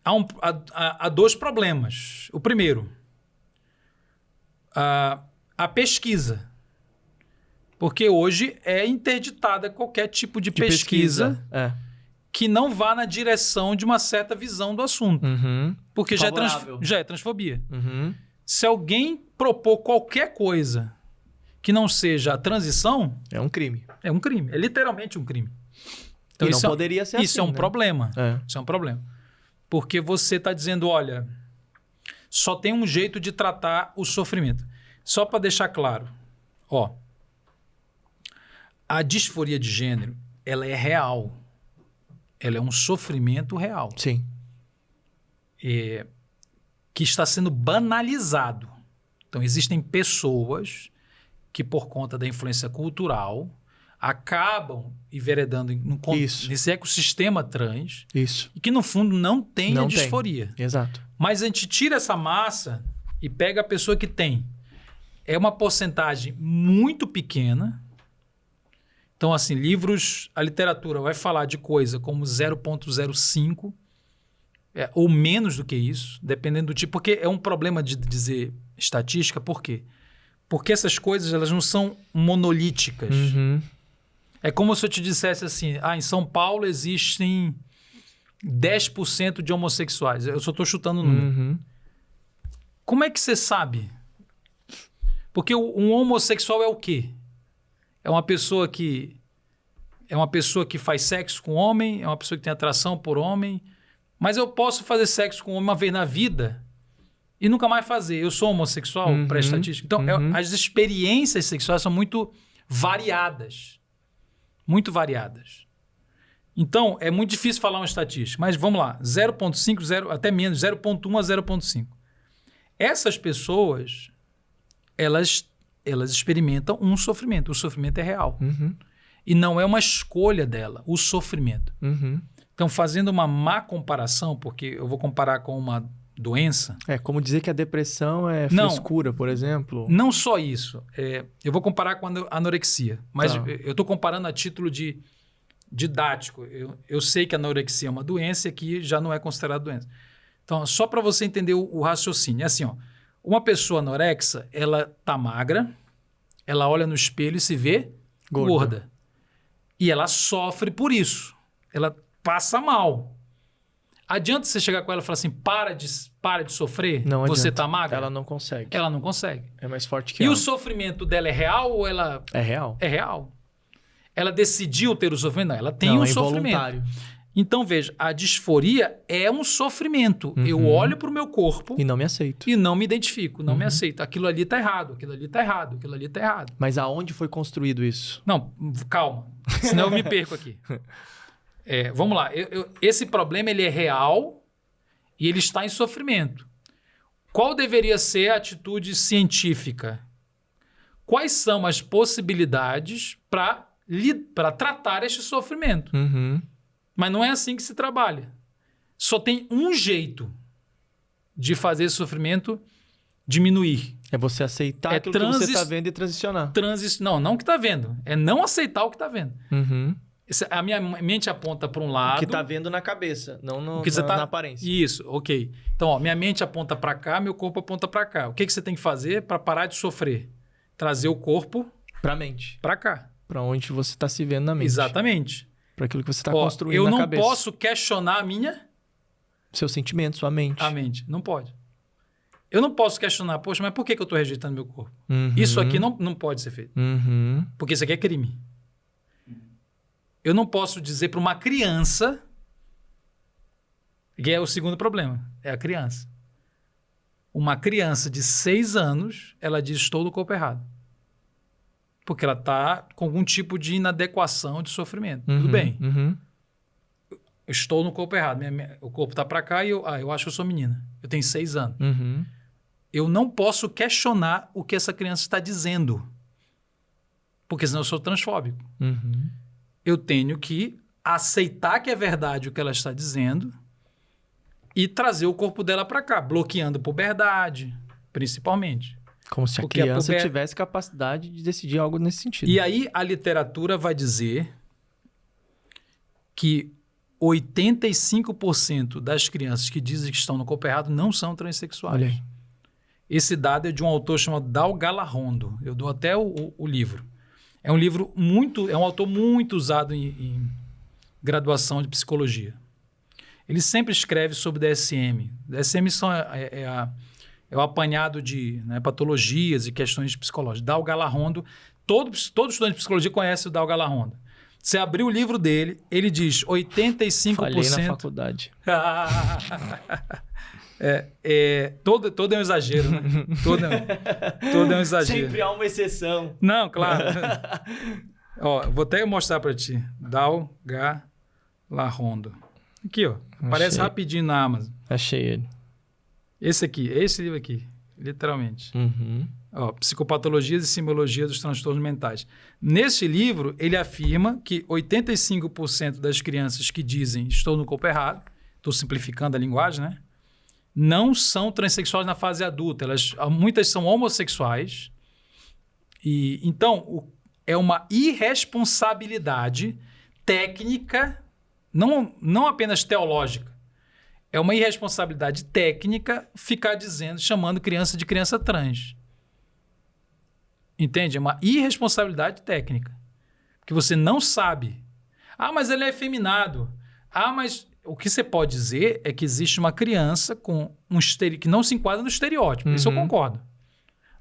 há dois problemas. O primeiro, a pesquisa. Porque hoje é interditada qualquer tipo de pesquisa que não vá na direção de uma certa visão do assunto. Uhum. Porque já é transfobia. Uhum. Se alguém propor qualquer coisa que não seja a transição... É um crime. É um crime. É literalmente um crime. Então, não poderia ser assim, isso é um problema. Isso é um problema. Porque você está dizendo, olha, só tem um jeito de tratar o sofrimento. Só para deixar claro, a disforia de gênero, ela é real. Ela é um sofrimento real. Sim. Que está sendo banalizado. Então, existem pessoas que, por conta da influência cultural, acabam enveredando nesse ecossistema trans. Isso. E que, no fundo, não tem a disforia. Exato. Mas a gente tira essa massa e pega a pessoa que tem. É uma porcentagem muito pequena. Então, assim, a literatura vai falar de coisa como 0,05 ou menos do que isso, dependendo do tipo. Porque é um problema de dizer estatística. Por quê? Porque essas coisas elas não são monolíticas. Uhum. É como se eu te dissesse assim, em São Paulo existem 10% de homossexuais. Eu só estou chutando o número. Uhum. Como é que você sabe? Porque um homossexual é o quê? É uma pessoa que faz sexo com homem, é uma pessoa que tem atração por homem, mas eu posso fazer sexo com homem uma vez na vida e nunca mais fazer. Eu sou homossexual, para a estatística. Então, as experiências sexuais são muito variadas. Muito variadas. Então, é muito difícil falar uma estatística, mas vamos lá, 0,5, até menos, 0,1 a 0,5. Essas pessoas, elas experimentam um sofrimento. O sofrimento é real. Uhum. E não é uma escolha dela, o sofrimento. Uhum. Então, fazendo uma má comparação, porque eu vou comparar com uma doença... como dizer que a depressão é frescura, por exemplo. Não só isso. Eu vou comparar com a anorexia. Mas eu estou comparando a título de didático. Eu sei que a anorexia é uma doença e aqui já não é considerada doença. Então, só para você entender o raciocínio. É assim, uma pessoa anorexa, ela tá magra, ela olha no espelho e se vê gorda. E ela sofre por isso. Ela passa mal. Adianta você chegar com ela e falar assim, para de sofrer, não você adianta. tá magra? Ela não consegue. Ela não consegue. É mais forte que ela. E o sofrimento dela é real ou ela... É real. É real. Ela decidiu ter o sofrimento? Não, ela tem um sofrimento. Involuntário. Então, veja, a disforia é um sofrimento. Uhum. Eu olho para o meu corpo... E não me aceito. E não me identifico, não me aceito. Aquilo ali tá errado, aquilo ali tá errado, aquilo ali tá errado. Mas aonde foi construído isso? Não, calma. Senão eu me perco aqui. Vamos lá. Esse problema ele é real e ele está em sofrimento. Qual deveria ser a atitude científica? Quais são as possibilidades para tratar este sofrimento? Uhum. Mas não é assim que se trabalha. Só tem um jeito de fazer esse sofrimento diminuir. É você aceitar aquilo que você está vendo e transicionar. Não que está vendo. É não aceitar o que está vendo. Uhum. A minha mente aponta para um lado... O que está vendo na cabeça, não na aparência. Isso, ok. Então, minha mente aponta para cá, meu corpo aponta para cá. O que você tem que fazer para parar de sofrer? Trazer o corpo... Para a mente. Para cá. Para onde você está se vendo na mente. Exatamente. Para aquilo que você está construindo na cabeça. Eu não posso questionar a minha... Seu sentimento, sua mente. A mente. Não pode. Eu não posso questionar, poxa, mas por que eu estou rejeitando meu corpo? Uhum. Isso aqui não pode ser feito. Uhum. Porque isso aqui é crime. Eu não posso dizer para uma criança... Que é o segundo problema. É a criança. Uma criança de 6 anos, ela diz, estou no corpo errado. Porque ela está com algum tipo de inadequação de sofrimento. Tudo bem. Uhum. Estou no corpo errado. O corpo está para cá e eu acho que eu sou menina. Eu tenho 6 anos. Uhum. Eu não posso questionar o que essa criança está dizendo. Porque senão eu sou transfóbico. Uhum. eu tenho que aceitar que é verdade o que ela está dizendo e trazer o corpo dela para cá, bloqueando puberdade, principalmente. Como se a criança tivesse capacidade de decidir algo nesse sentido. E aí a literatura vai dizer que 85% das crianças que dizem que estão no corpo errado não são transexuais. Olha aí. Esse dado é de um autor chamado Dal Galarrondo. Eu dou até o livro. É um livro é um autor muito usado em graduação de psicologia. Ele sempre escreve sobre DSM. DSM é o apanhado de patologias e questões psicológicas. Dal Galarrondo, todo estudante de psicologia conhece o Dal Galarrondo. Você abriu o livro dele, ele diz 85%... Falhei na faculdade. Todo é um exagero, né? Todo é um exagero. Sempre há uma exceção. Não, claro. Ó, vou até mostrar para ti. Dal Galarrondo. Aqui, ó. Aparece rapidinho na Amazon. Achei ele. Esse livro aqui, literalmente. Uhum. Ó, Psicopatologias e Simbologia dos Transtornos Mentais. Nesse livro, ele afirma que 85% das crianças que dizem estou no corpo errado, estou simplificando a linguagem, né? Não são transexuais na fase adulta. Muitas são homossexuais. E, então, é uma irresponsabilidade técnica, não apenas teológica. É uma irresponsabilidade técnica ficar chamando criança de criança trans. Entende? É uma irresponsabilidade técnica. Porque você não sabe. Ah, mas ele é efeminado. Ah, mas... O que você pode dizer é que existe uma criança com que não se enquadra no estereótipo. Isso eu concordo.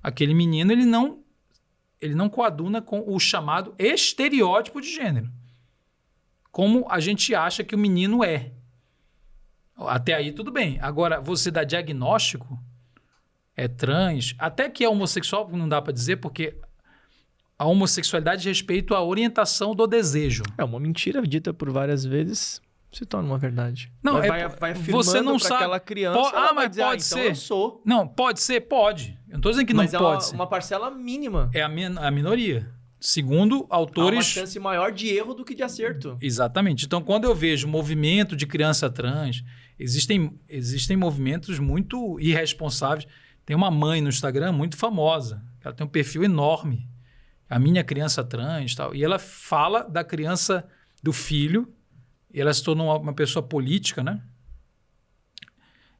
Aquele menino, ele não coaduna com o chamado estereótipo de gênero. Como a gente acha que o menino é. Até aí, tudo bem. Agora, você dá diagnóstico, é trans, até que é homossexual, não dá para dizer, porque a homossexualidade diz respeito à orientação do desejo. É uma mentira dita por várias vezes... se torna uma verdade. Não, vai afirmando você não sabe. Aquela criança, mas dizer, pode ser. Então eu sou. Não, pode ser, pode. Eu não estou dizendo que não pode ser. Mas é uma parcela mínima. É a minoria. Segundo autores... Há uma chance maior de erro do que de acerto. Exatamente. Então, quando eu vejo movimento de criança trans, existem movimentos muito irresponsáveis. Tem uma mãe no Instagram muito famosa. Ela tem um perfil enorme. A minha criança trans e tal. E ela fala da criança, do filho... E ela se tornou uma pessoa política, né?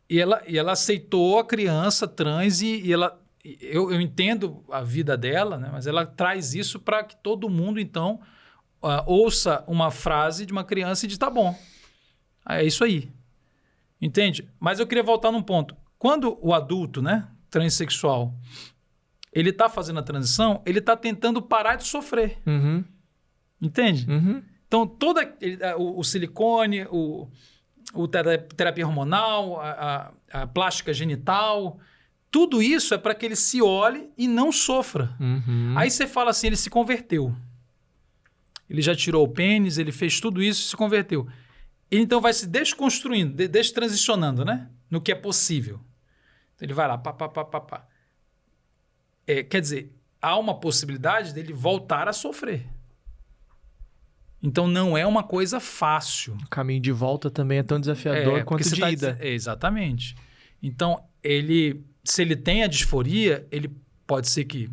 E ela aceitou a criança trans eu entendo a vida dela, né? Mas ela traz isso para que todo mundo, então, ouça uma frase de uma criança e diz, tá bom, é isso aí. Entende? Mas eu queria voltar num ponto. Quando o adulto, né, transexual, ele está fazendo a transição, ele está tentando parar de sofrer. Uhum. Entende? Uhum. Então, todo o silicone, terapia hormonal, a plástica genital, tudo isso é para que ele se olhe e não sofra. Uhum. Aí você fala assim, ele se converteu. Ele já tirou o pênis, ele fez tudo isso e se converteu. Ele então vai se desconstruindo, destransicionando, né? No que é possível. Então, ele vai lá, pá. Quer dizer, há uma possibilidade dele voltar a sofrer. Então, não é uma coisa fácil. O caminho de volta também é tão desafiador quanto de ida. Exatamente. Então, se ele tem a disforia, pode ser que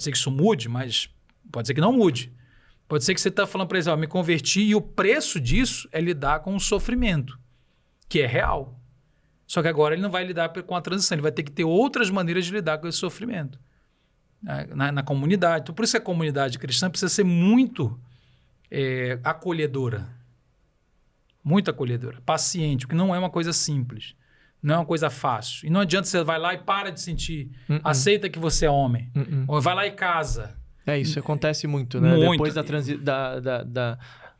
isso mude, mas pode ser que não mude. Pode ser que você está falando para ele, me converti e o preço disso é lidar com o sofrimento, que é real. Só que agora ele não vai lidar com a transição, ele vai ter que ter outras maneiras de lidar com esse sofrimento na comunidade. Então, por isso que a comunidade cristã precisa ser muito... acolhedora, muito acolhedora, paciente, porque não é uma coisa simples, não é uma coisa fácil. E não adianta você vai lá e para de sentir, aceita que você é homem, ou vai lá e casa. Isso acontece muito, né? Muito. Depois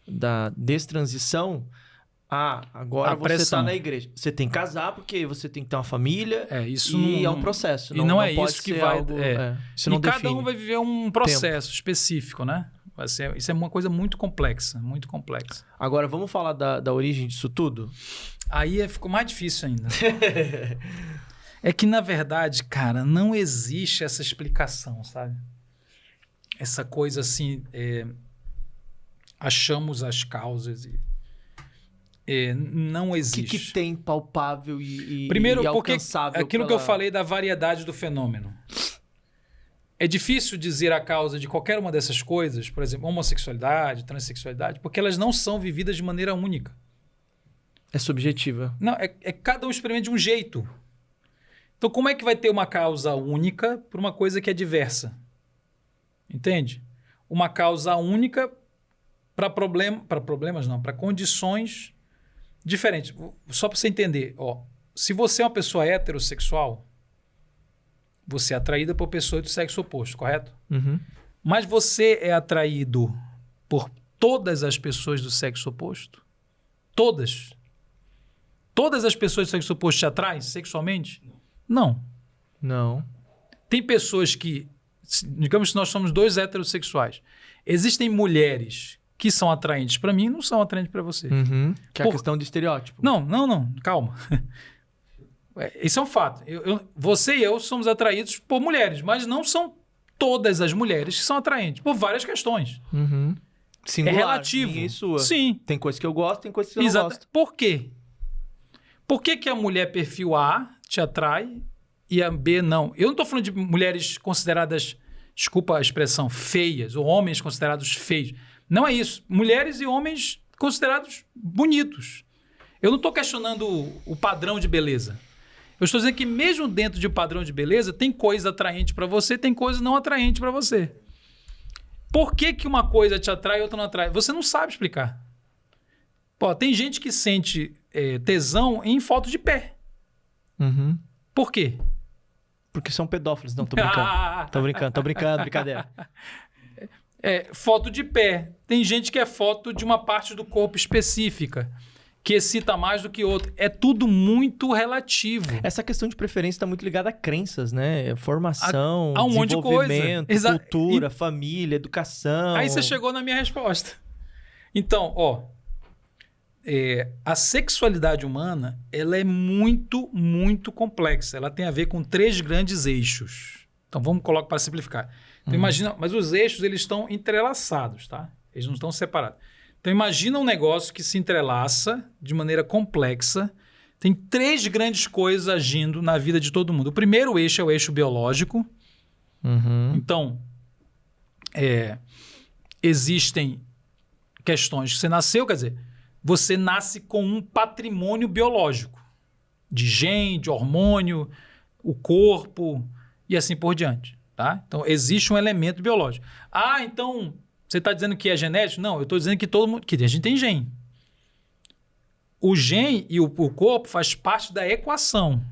da destransição, agora você está na igreja. Você tem que casar porque você tem que ter uma família. É um processo. Não é isso que vai... Isso não cada um vai viver um processo específico, né? Isso é uma coisa muito complexa, muito complexa. Agora, vamos falar da origem disso tudo? Aí ficou mais difícil ainda. É que, na verdade, cara, não existe essa explicação, sabe? Essa coisa assim... achamos as causas e não existe. O que tem palpável e Primeiro, alcançável? Porque aquilo que eu falei da variedade do fenômeno. É difícil dizer a causa de qualquer uma dessas coisas, por exemplo, homossexualidade, transexualidade, porque elas não são vividas de maneira única. É subjetiva. Não, cada um experimenta de um jeito. Então, como é que vai ter uma causa única para uma coisa que é diversa? Entende? Uma causa única para problemas não, para condições diferentes. Só para você entender, se você é uma pessoa heterossexual, você é atraída por pessoas do sexo oposto, correto? Uhum. Mas você é atraído por todas as pessoas do sexo oposto? Todas? Todas as pessoas do sexo oposto te atraem sexualmente? Não. Não. Tem pessoas que, digamos que nós somos 2 heterossexuais. Existem mulheres que são atraentes para mim e não são atraentes para você. Uhum. Que é a questão de estereótipo. Não. Calma. Isso é um fato. Você e eu somos atraídos por mulheres, mas não são todas as mulheres que são atraentes, por várias questões. Uhum. Singular, é relativo. Minha e sua. Sim. Tem coisa que eu gosto, tem coisa que eu não gosto. Por quê? Por que a mulher perfil A te atrai e a B não? Eu não estou falando de mulheres consideradas, desculpa a expressão, feias, ou homens considerados feios. Não é isso. Mulheres e homens considerados bonitos. Eu não estou questionando o padrão de beleza. Eu estou dizendo que mesmo dentro de um padrão de beleza, tem coisa atraente para você, tem coisa não atraente para você. Por que uma coisa te atrai e outra não atrai? Você não sabe explicar. Tem gente que sente tesão em foto de pé. Uhum. Por quê? Porque são pedófilos. Não, tô brincando, brincadeira. Foto de pé. Tem gente que é foto de uma parte do corpo específica, que excita mais do que outra. É tudo muito relativo. Essa questão de preferência está muito ligada a crenças, né? Formação, a um monte de coisa. Cultura, família, educação. Aí você chegou na minha resposta. Então, a sexualidade humana, ela é muito, muito complexa. Ela tem a ver com 3 grandes eixos. Então, vamos colocar para simplificar. Então, imagina, mas os eixos, eles estão entrelaçados, tá? Eles não estão separados. Então, imagina um negócio que se entrelaça de maneira complexa. Tem 3 grandes coisas agindo na vida de todo mundo. O primeiro eixo é o eixo biológico. Uhum. Então, existem questões que você nasceu, quer dizer, você nasce com um patrimônio biológico de gene, de hormônio, o corpo e assim por diante. Tá? Então, existe um elemento biológico. Então... Você está dizendo que é genético? Não, eu estou dizendo que todo mundo... Que a gente tem gene. O gene e o corpo faz parte da equação.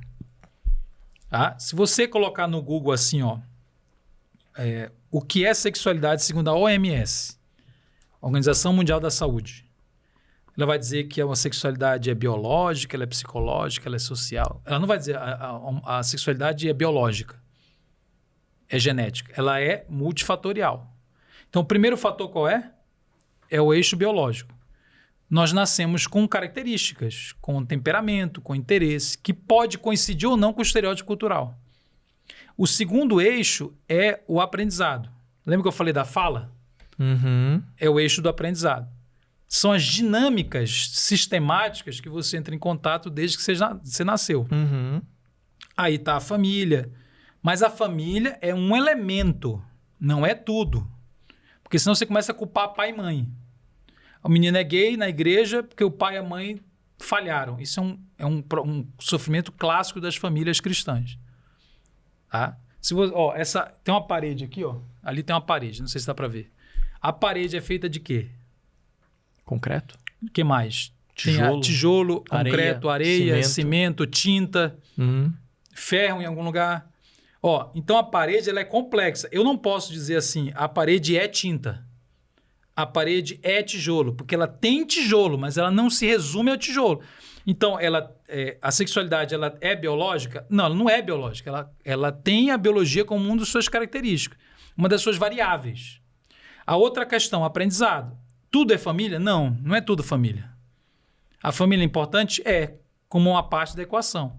Tá? Se você colocar no Google assim, o que é sexualidade segundo a OMS, Organização Mundial da Saúde, ela vai dizer que a sexualidade é biológica, ela é psicológica, ela é social. Ela não vai dizer a sexualidade é biológica, é genética. Ela é multifatorial. Então, o primeiro fator qual é? É o eixo biológico. Nós nascemos com características, com temperamento, com interesse, que pode coincidir ou não com o estereótipo cultural. O segundo eixo é o aprendizado. Lembra que eu falei da fala? Uhum. É o eixo do aprendizado. São as dinâmicas sistemáticas que você entra em contato desde que você nasceu. Uhum. Aí está a família. Mas a família é um elemento, não é tudo. Porque senão você começa a culpar pai e mãe. O menino é gay na igreja porque o pai e a mãe falharam. Isso é um sofrimento clássico das famílias cristãs. Tá? Tem uma parede aqui, ali tem uma parede, não sei se dá para ver. A parede é feita de quê? Concreto. O que mais? Tijolo, tijolo, concreto, areia, cimento, tinta, ferro em algum lugar. Então a parede ela é complexa. Eu não posso dizer assim, a parede é tinta. A parede é tijolo, porque ela tem tijolo, mas ela não se resume ao tijolo. Então, a sexualidade ela é biológica? Não, ela não é biológica. Ela tem a biologia como uma das suas características, uma das suas variáveis. A outra questão, aprendizado. Tudo é família? Não, não é tudo família. A família é importante? Como uma parte da equação.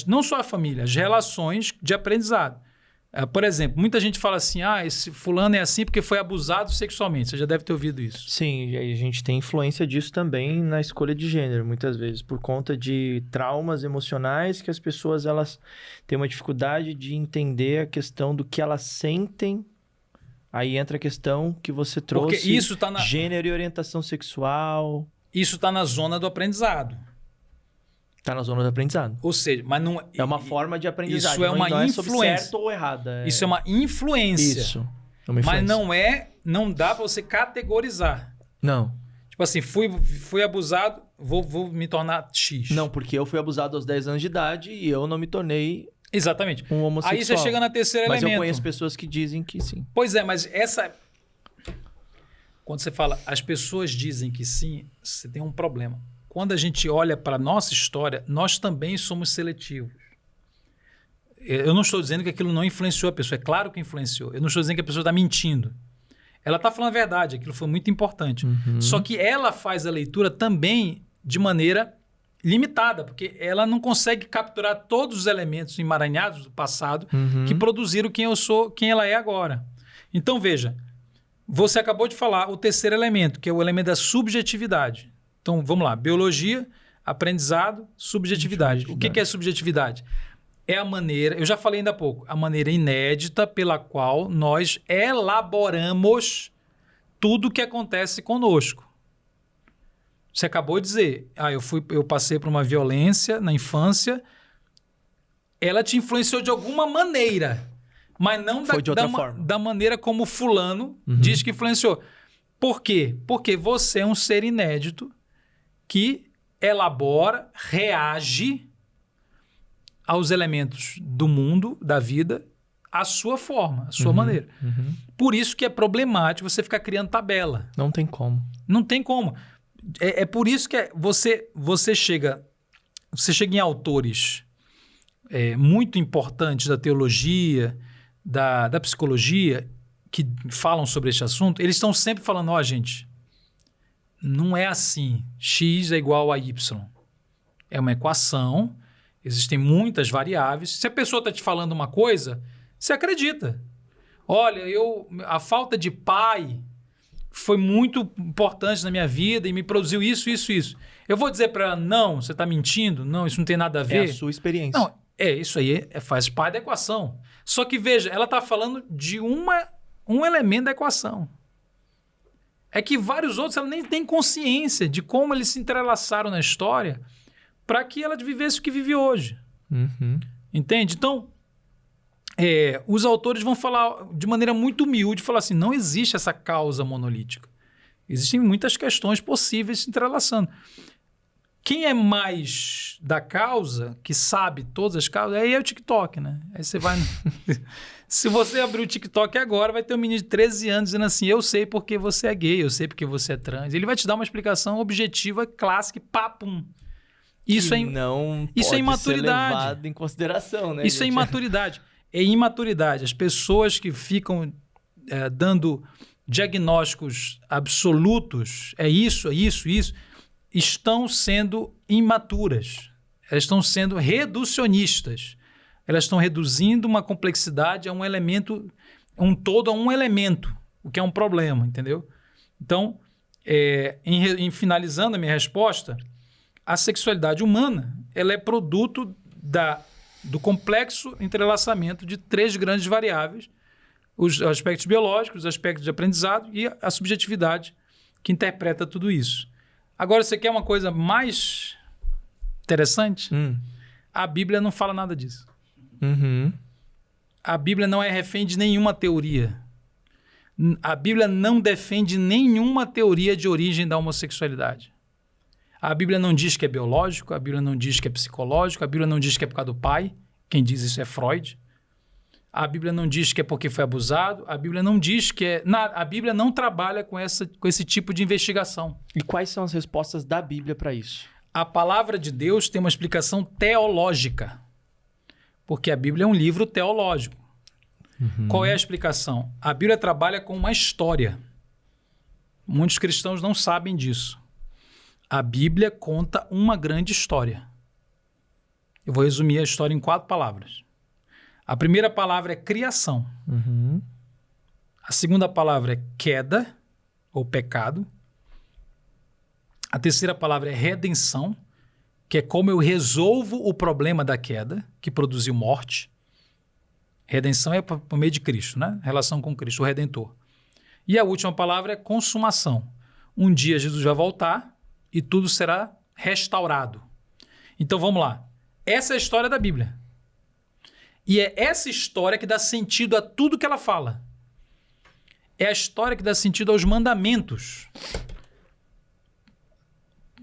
Não só a família, as relações de aprendizado. Por exemplo, muita gente fala assim, esse fulano é assim porque foi abusado sexualmente. Você já deve ter ouvido isso. Sim, e a gente tem influência disso também na escolha de gênero, muitas vezes, por conta de traumas emocionais que as pessoas elas têm uma dificuldade de entender a questão do que elas sentem. Aí entra a questão que você trouxe, porque isso tá gênero e orientação sexual. Isso está na zona do aprendizado. Está na zona do aprendizado. Ou seja, mas não é uma forma de aprendizagem. Isso é uma influência. Não é certo ou errada. Isso é uma influência. Isso. É uma influência. Mas não dá para você categorizar. Não. Tipo assim, fui abusado, vou me tornar X. Não, porque eu fui abusado aos 10 anos de idade e eu não me tornei exatamente um homossexual. Aí você chega na terceira elemento. Mas eu conheço pessoas que dizem que sim. Pois é, mas quando você fala as pessoas dizem que sim, você tem um problema. Quando a gente olha para a nossa história, nós também somos seletivos. Eu não estou dizendo que aquilo não influenciou a pessoa. É claro que influenciou. Eu não estou dizendo que a pessoa está mentindo. Ela está falando a verdade. Aquilo foi muito importante. Uhum. Só que ela faz a leitura também de maneira limitada, porque ela não consegue capturar todos os elementos emaranhados do passado que produziram quem eu sou, quem ela é agora. Então, veja, você acabou de falar o terceiro elemento, que é o elemento da subjetividade. Então, vamos lá. Biologia, aprendizado, subjetividade. O que é subjetividade? É a maneira, eu já falei ainda há pouco, a maneira inédita pela qual nós elaboramos tudo o que acontece conosco. Você acabou de dizer, eu passei por uma violência na infância, ela te influenciou de alguma maneira, mas não da maneira como fulano diz que influenciou. Por quê? Porque você é um ser inédito que elabora, reage aos elementos do mundo, da vida, à sua forma, à sua maneira. Por isso que é problemático você ficar criando tabela. Não tem como. Não tem como. É por isso que você chega em autores muito importantes da teologia, da psicologia, que falam sobre este assunto, eles estão sempre falando, gente, não é assim. X é igual a Y. É uma equação, existem muitas variáveis. Se a pessoa está te falando uma coisa, você acredita. Olha, a falta de pai foi muito importante na minha vida e me produziu isso, isso, isso. Eu vou dizer para ela, não, você está mentindo? Não, isso não tem nada a ver. É a sua experiência. Não, isso aí faz parte da equação. Só que, veja, ela está falando de um elemento da equação. É que vários outros ela nem tem consciência de como eles se entrelaçaram na história para que ela vivesse o que vive hoje. Entende? Então, os autores vão falar de maneira muito humilde, falar assim, não existe essa causa monolítica. Existem muitas questões possíveis se entrelaçando. Quem é mais da causa, que sabe todas as causas, aí é o TikTok, né? Aí você vai... Se você abrir o TikTok agora, vai ter um menino de 13 anos dizendo assim, eu sei porque você é gay, eu sei porque você é trans. Ele vai te dar uma explicação objetiva, clássica, papum. Isso é imaturidade. Ser levado em consideração, né? Isso é imaturidade. É imaturidade. As pessoas que ficam dando diagnósticos absolutos, isso, estão sendo imaturas. Elas estão sendo reducionistas. Elas estão reduzindo uma complexidade a um elemento, um todo a um elemento, o que é um problema, entendeu? Então, em finalizando a minha resposta, a sexualidade humana ela é produto do complexo entrelaçamento de 3 grandes variáveis, os aspectos biológicos, os aspectos de aprendizado e a subjetividade que interpreta tudo isso. Agora, você quer uma coisa mais interessante? A Bíblia não fala nada disso. A Bíblia não é refém de nenhuma teoria. A Bíblia não defende nenhuma teoria de origem da homossexualidade. A Bíblia não diz que é biológico, a Bíblia não diz que é psicológico, a Bíblia não diz que é por causa do pai. Quem diz isso é Freud. A Bíblia não diz que é porque foi abusado. A Bíblia não diz que é... a Bíblia não trabalha com esse tipo de investigação. E quais são as respostas da Bíblia para isso? A palavra de Deus tem uma explicação teológica. Porque a Bíblia é um livro teológico. Qual é a explicação? A Bíblia trabalha com uma história. Muitos cristãos não sabem disso. A Bíblia conta uma grande história. Eu vou resumir a história em 4 palavras. A primeira palavra é criação. Uhum. A segunda palavra é queda, ou pecado. A terceira palavra é redenção, que é como eu resolvo o problema da queda, que produziu morte. Redenção é por meio de Cristo, né? Relação com Cristo, o Redentor. E a última palavra é consumação. Um dia Jesus vai voltar e tudo será restaurado. Então vamos lá. Essa é a história da Bíblia. E é essa história que dá sentido a tudo que ela fala. É a história que dá sentido aos mandamentos.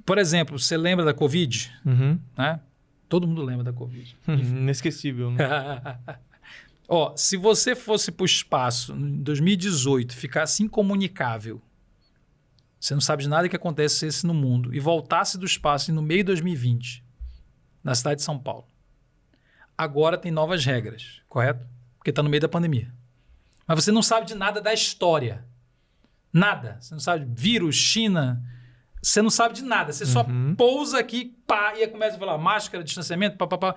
Por exemplo, você lembra da Covid? Uhum. Né? Todo mundo lembra da Covid. Inesquecível, né? Ó, se você fosse para o espaço em 2018, ficasse incomunicável, você não sabe de nada que acontecesse no mundo, e voltasse do espaço no meio de 2020, na cidade de São Paulo. Agora tem novas regras, correto? Porque está no meio da pandemia. Mas você não sabe de nada da história. Nada. Você não sabe de vírus, China. Você não sabe de nada. Você só pousa aqui, pá, e começa a falar máscara, distanciamento, pá, pá, pá.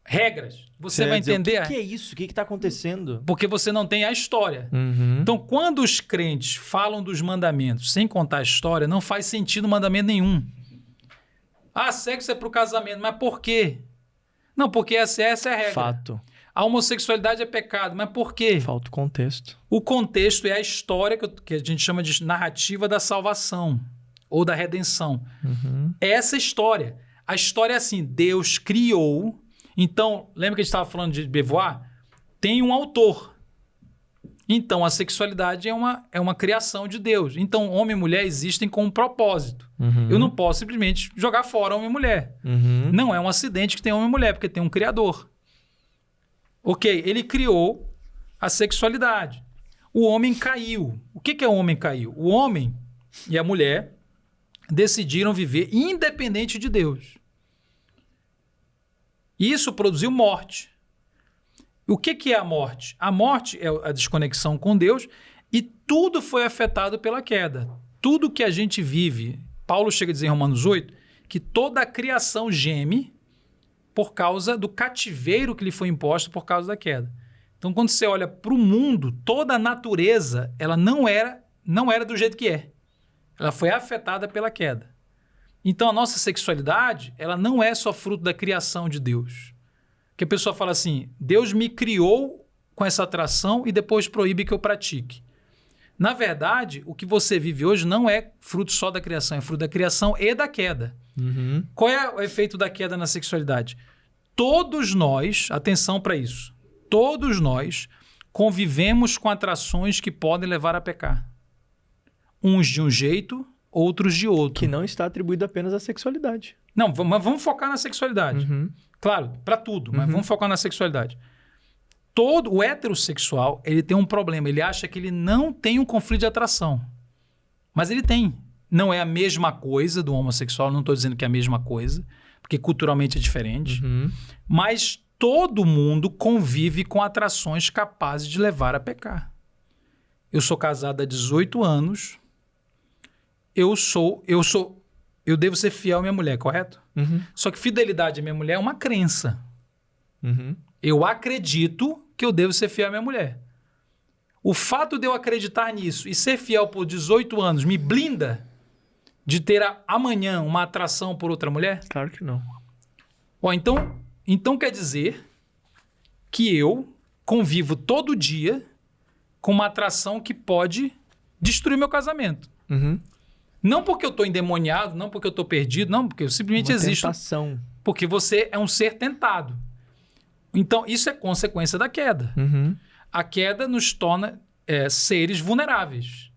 Regras. Você vai entender. O que é isso? O que está acontecendo? Porque você não tem a história. Então, quando os crentes falam dos mandamentos sem contar a história, não faz sentido mandamento nenhum. Ah, sexo é para o casamento. Mas por quê? Não, porque essa é a regra. Fato. A homossexualidade é pecado. Mas por quê? Falta o contexto. O contexto é a história que a gente chama de narrativa da salvação ou da redenção. Essa história. A história é assim, Deus criou. Então, lembra que a gente estava falando de Beauvoir? Tem um autor. Então, a sexualidade é uma criação de Deus. Então, homem e mulher existem com um propósito. Eu não posso simplesmente jogar fora homem e mulher. Não é um acidente que tem homem e mulher, porque tem um criador. Ok, ele criou a sexualidade. O homem caiu. O que é o homem caiu? O homem e a mulher decidiram viver independente de Deus. Isso produziu morte. O que é a morte? A morte é a desconexão com Deus e tudo foi afetado pela queda. Tudo que a gente vive, Paulo chega a dizer em Romanos 8, que toda a criação geme por causa do cativeiro que lhe foi imposto por causa da queda. Então, quando você olha para o mundo, toda a natureza ela não era do jeito que é. Ela foi afetada pela queda. Então, a nossa sexualidade ela não é só fruto da criação de Deus. Porque a pessoa fala assim, Deus me criou com essa atração e depois proíbe que eu pratique. Na verdade, o que você vive hoje não é fruto só da criação, é fruto da criação e da queda. Qual é o efeito da queda na sexualidade? Todos nós, atenção para isso, todos nós convivemos com atrações que podem levar a pecar. Uns de um jeito, outros de outro. Que não está atribuído apenas à sexualidade. Não, mas vamos focar na sexualidade. Claro, para tudo, mas vamos focar na sexualidade. Todo o heterossexual, ele tem um problema. Ele acha que ele não tem um conflito de atração. Mas ele tem. Não é a mesma coisa do homossexual, não estou dizendo que é a mesma coisa, porque culturalmente é diferente. Mas todo mundo convive com atrações capazes de levar a pecar. Eu sou casado há 18 anos. Eu devo ser fiel à minha mulher, correto? Só que fidelidade à minha mulher é uma crença. Eu acredito que eu devo ser fiel à minha mulher. O fato de eu acreditar nisso e ser fiel por 18 anos me blinda de ter amanhã uma atração por outra mulher? Claro que não. Ó, então quer dizer que eu convivo todo dia com uma atração que pode destruir meu casamento. Não porque eu estou endemoniado, não porque eu estou perdido, não, porque eu simplesmente existo. Tentação. Porque você é um ser tentado. Então, isso é consequência da queda. A queda nos torna seres vulneráveis.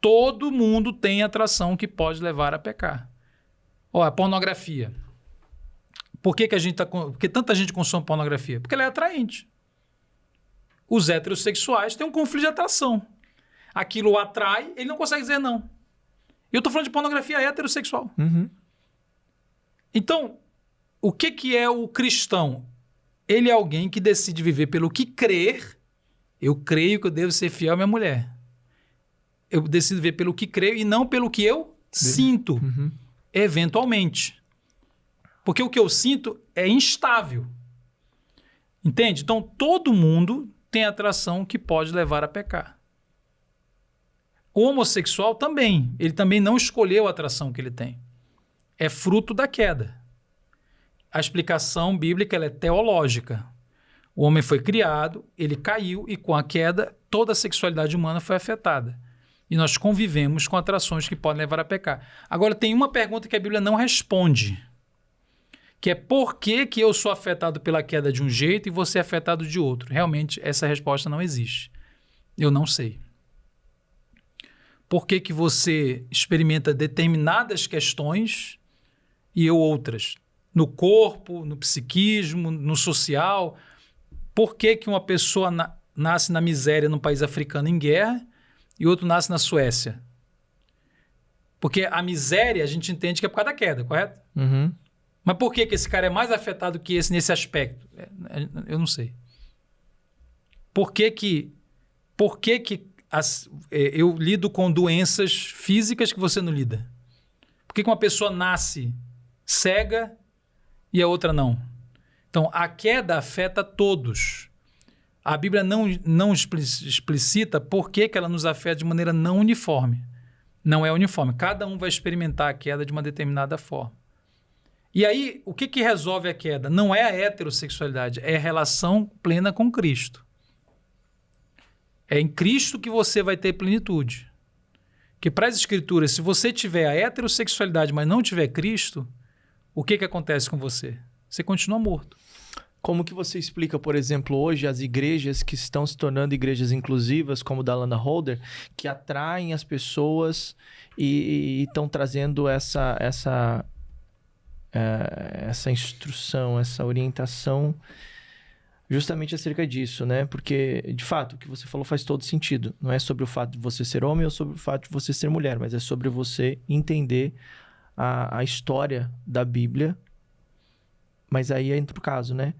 Todo mundo tem atração que pode levar a pecar. Ó, a pornografia. Por que porque tanta gente consome pornografia? Porque ela é atraente. Os heterossexuais têm um conflito de atração. Aquilo o atrai, ele não consegue dizer não. Eu estou falando de pornografia heterossexual. Então, o que é o cristão? Ele é alguém que decide viver pelo que crer. Eu creio que eu devo ser fiel à minha mulher. Eu decido viver pelo que creio e não pelo que eu sinto, eventualmente. Porque o que eu sinto é instável. Entende? Então, todo mundo tem atração que pode levar a pecar. O homossexual também. Ele também não escolheu a atração que ele tem. É fruto da queda. A explicação bíblica ela é teológica. O homem foi criado, ele caiu e com a queda toda a sexualidade humana foi afetada. E nós convivemos com atrações que podem levar a pecar. Agora, tem uma pergunta que a Bíblia não responde, que é por que eu sou afetado pela queda de um jeito e você é afetado de outro? Realmente, essa resposta não existe. Eu não sei. Por que você experimenta determinadas questões e eu outras? No corpo, no psiquismo, no social. Por que uma pessoa nasce na miséria num país africano em guerra e outro nasce na Suécia? Porque a miséria a gente entende que é por causa da queda, correto? Uhum. Mas por que esse cara é mais afetado que esse nesse aspecto? Eu não sei. Por que eu lido com doenças físicas que você não lida? Por que uma pessoa nasce cega e a outra não? Então, a queda afeta todos. A Bíblia não explicita por que ela nos afeta de maneira não uniforme. Não é uniforme. Cada um vai experimentar a queda de uma determinada forma. E aí, o que resolve a queda? Não é a heterossexualidade, é a relação plena com Cristo. É em Cristo que você vai ter plenitude. Que para as Escrituras, se você tiver a heterossexualidade, mas não tiver Cristo, o que acontece com você? Você continua morto. Como que você explica, por exemplo, hoje as igrejas que estão se tornando igrejas inclusivas, como da Lana Holder, que atraem as pessoas e estão trazendo essa instrução, essa orientação justamente acerca disso, né? Porque, de fato, o que você falou faz todo sentido. Não é sobre o fato de você ser homem ou sobre o fato de você ser mulher, mas é sobre você entender a história da Bíblia. Mas aí entra o caso, né?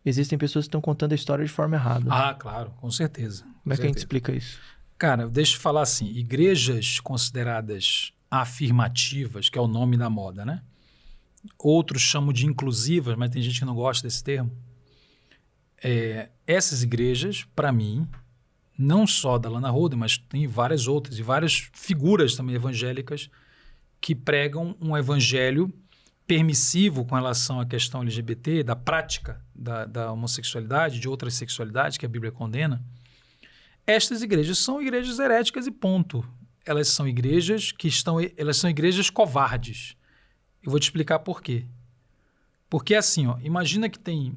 Existem pessoas que estão contando a história de forma errada. Ah, claro, com certeza. Como é que a gente explica isso? Cara, deixa eu falar assim, igrejas consideradas afirmativas, que é o nome da moda, né? Outros chamam de inclusivas, mas tem gente que não gosta desse termo. Essas igrejas, para mim, não só da Lana Holder, mas tem várias outras e várias figuras também evangélicas que pregam um evangelho permissivo com relação à questão LGBT, da prática da homossexualidade, de outras sexualidades que a Bíblia condena. Estas igrejas são igrejas heréticas e ponto. Elas são igrejas elas são igrejas covardes. Eu vou te explicar por quê. Porque assim, imagina que tem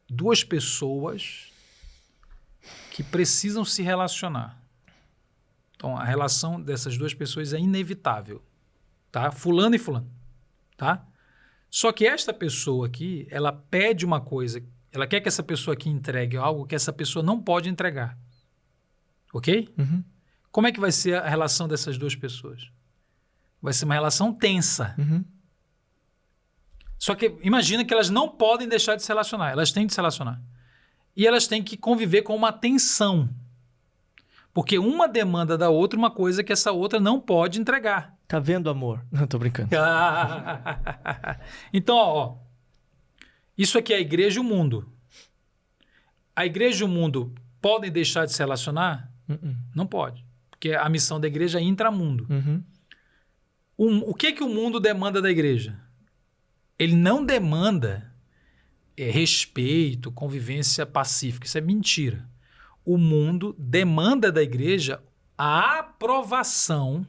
duas pessoas que precisam se relacionar. Então, a relação dessas duas pessoas é inevitável, tá? Fulano e fulano, tá? Só que esta pessoa aqui, ela pede uma coisa, ela quer que essa pessoa aqui entregue algo que essa pessoa não pode entregar. Ok? Uhum. Como é que vai ser a relação dessas duas pessoas? Vai ser uma relação tensa. Uhum. Só que imagina que elas não podem deixar de se relacionar. Elas têm de se relacionar. E elas têm que conviver com uma tensão. Porque uma demanda da outra uma coisa que essa outra não pode entregar. Tá vendo, amor? Não, tô brincando. Então, isso aqui é a igreja e o mundo. A igreja e o mundo podem deixar de se relacionar? Não pode. Porque a missão da igreja é intramundo. Uhum. O que o mundo demanda da igreja? Ele não demanda respeito, convivência pacífica. Isso é mentira. O mundo demanda da igreja a aprovação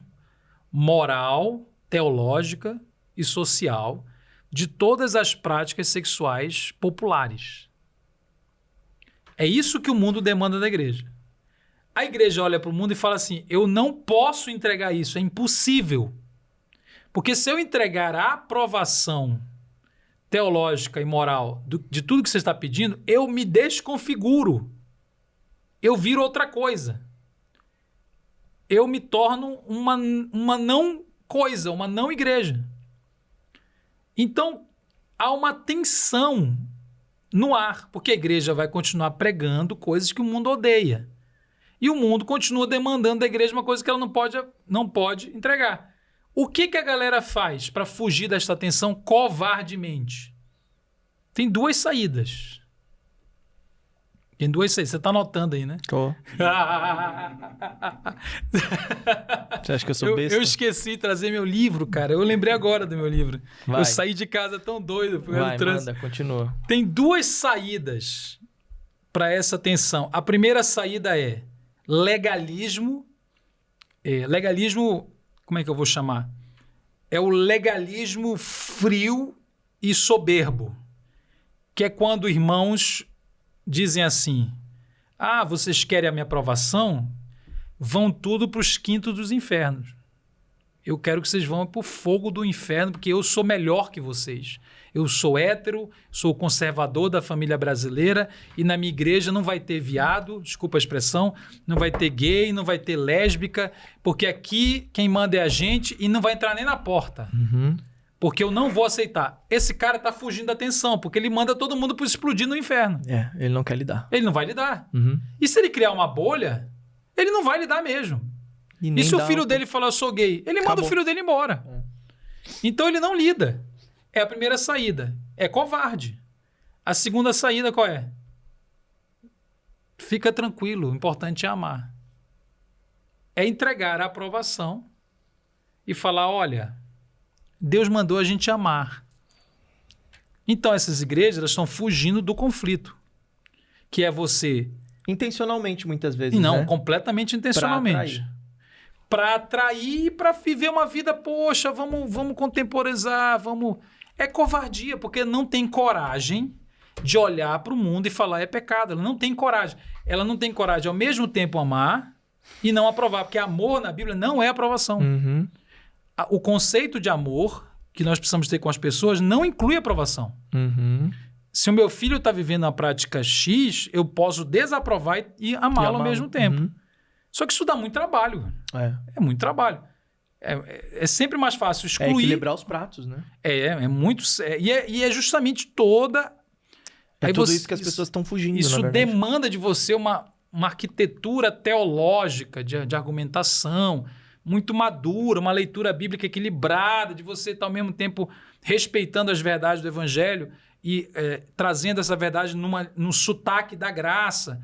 moral, teológica e social de todas as práticas sexuais populares. É isso que o mundo demanda da igreja. A igreja olha para o mundo e fala assim, eu não posso entregar isso, é impossível. Porque se eu entregar a aprovação teológica e moral de tudo que você está pedindo, eu me desconfiguro. Eu viro outra coisa. Eu me torno uma não coisa, uma não igreja. Então, há uma tensão no ar, porque a igreja vai continuar pregando coisas que o mundo odeia. E o mundo continua demandando da igreja uma coisa que ela não pode entregar. O que a galera faz para fugir desta tensão covardemente? Tem duas saídas. Tem 2 saídas. Você está anotando aí, né? Tô. Você acha que eu sou besta? Eu esqueci de trazer meu livro, cara. Eu lembrei agora do meu livro. Vai. Eu saí de casa tão doido. Vai, manda, continua. Tem 2 saídas para essa tensão. A primeira saída é legalismo. Legalismo, como é que eu vou chamar? É o legalismo frio e soberbo. Que é quando irmãos dizem assim: vocês querem a minha aprovação? Vão tudo para os quintos dos infernos. Eu quero que vocês vão para o fogo do inferno, porque eu sou melhor que vocês. Eu sou hétero, sou conservador da família brasileira e na minha igreja não vai ter viado, desculpa a expressão, não vai ter gay, não vai ter lésbica, porque aqui quem manda é a gente e não vai entrar nem na porta. Uhum. Porque eu não vou aceitar. Esse cara tá fugindo da tensão, porque ele manda todo mundo para explodir no inferno. Ele não quer lidar. Ele não vai lidar. Uhum. E se ele criar uma bolha, ele não vai lidar mesmo. E se o filho dele falar, eu sou gay? Ele manda o filho dele embora. Então ele não lida. É a primeira saída. É covarde. A segunda saída qual é? Fica tranquilo, o importante é amar. É entregar a aprovação e falar, olha, Deus mandou a gente amar. Então essas igrejas elas estão fugindo do conflito, que é você... Intencionalmente, muitas vezes, Não, né? completamente intencionalmente. Para atrair e para viver uma vida, poxa, vamos contemporizar, vamos... É covardia, porque não tem coragem de olhar para o mundo e falar é pecado. Ela não tem coragem. Ela não tem coragem ao mesmo tempo amar e não aprovar, porque amor na Bíblia não é aprovação. Uhum. O conceito de amor que nós precisamos ter com as pessoas não inclui aprovação. Uhum. Se o meu filho está vivendo uma prática X, eu posso desaprovar e amá-lo ao mesmo tempo. Uhum. Só que isso dá muito trabalho. É muito trabalho. É sempre mais fácil excluir. É equilibrar os pratos, né? É muito... E é justamente toda... Tudo isso que as pessoas estão fugindo, Isso demanda de você uma arquitetura teológica de argumentação muito madura, uma leitura bíblica equilibrada, de você estar ao mesmo tempo respeitando as verdades do Evangelho e trazendo essa verdade num sotaque da graça.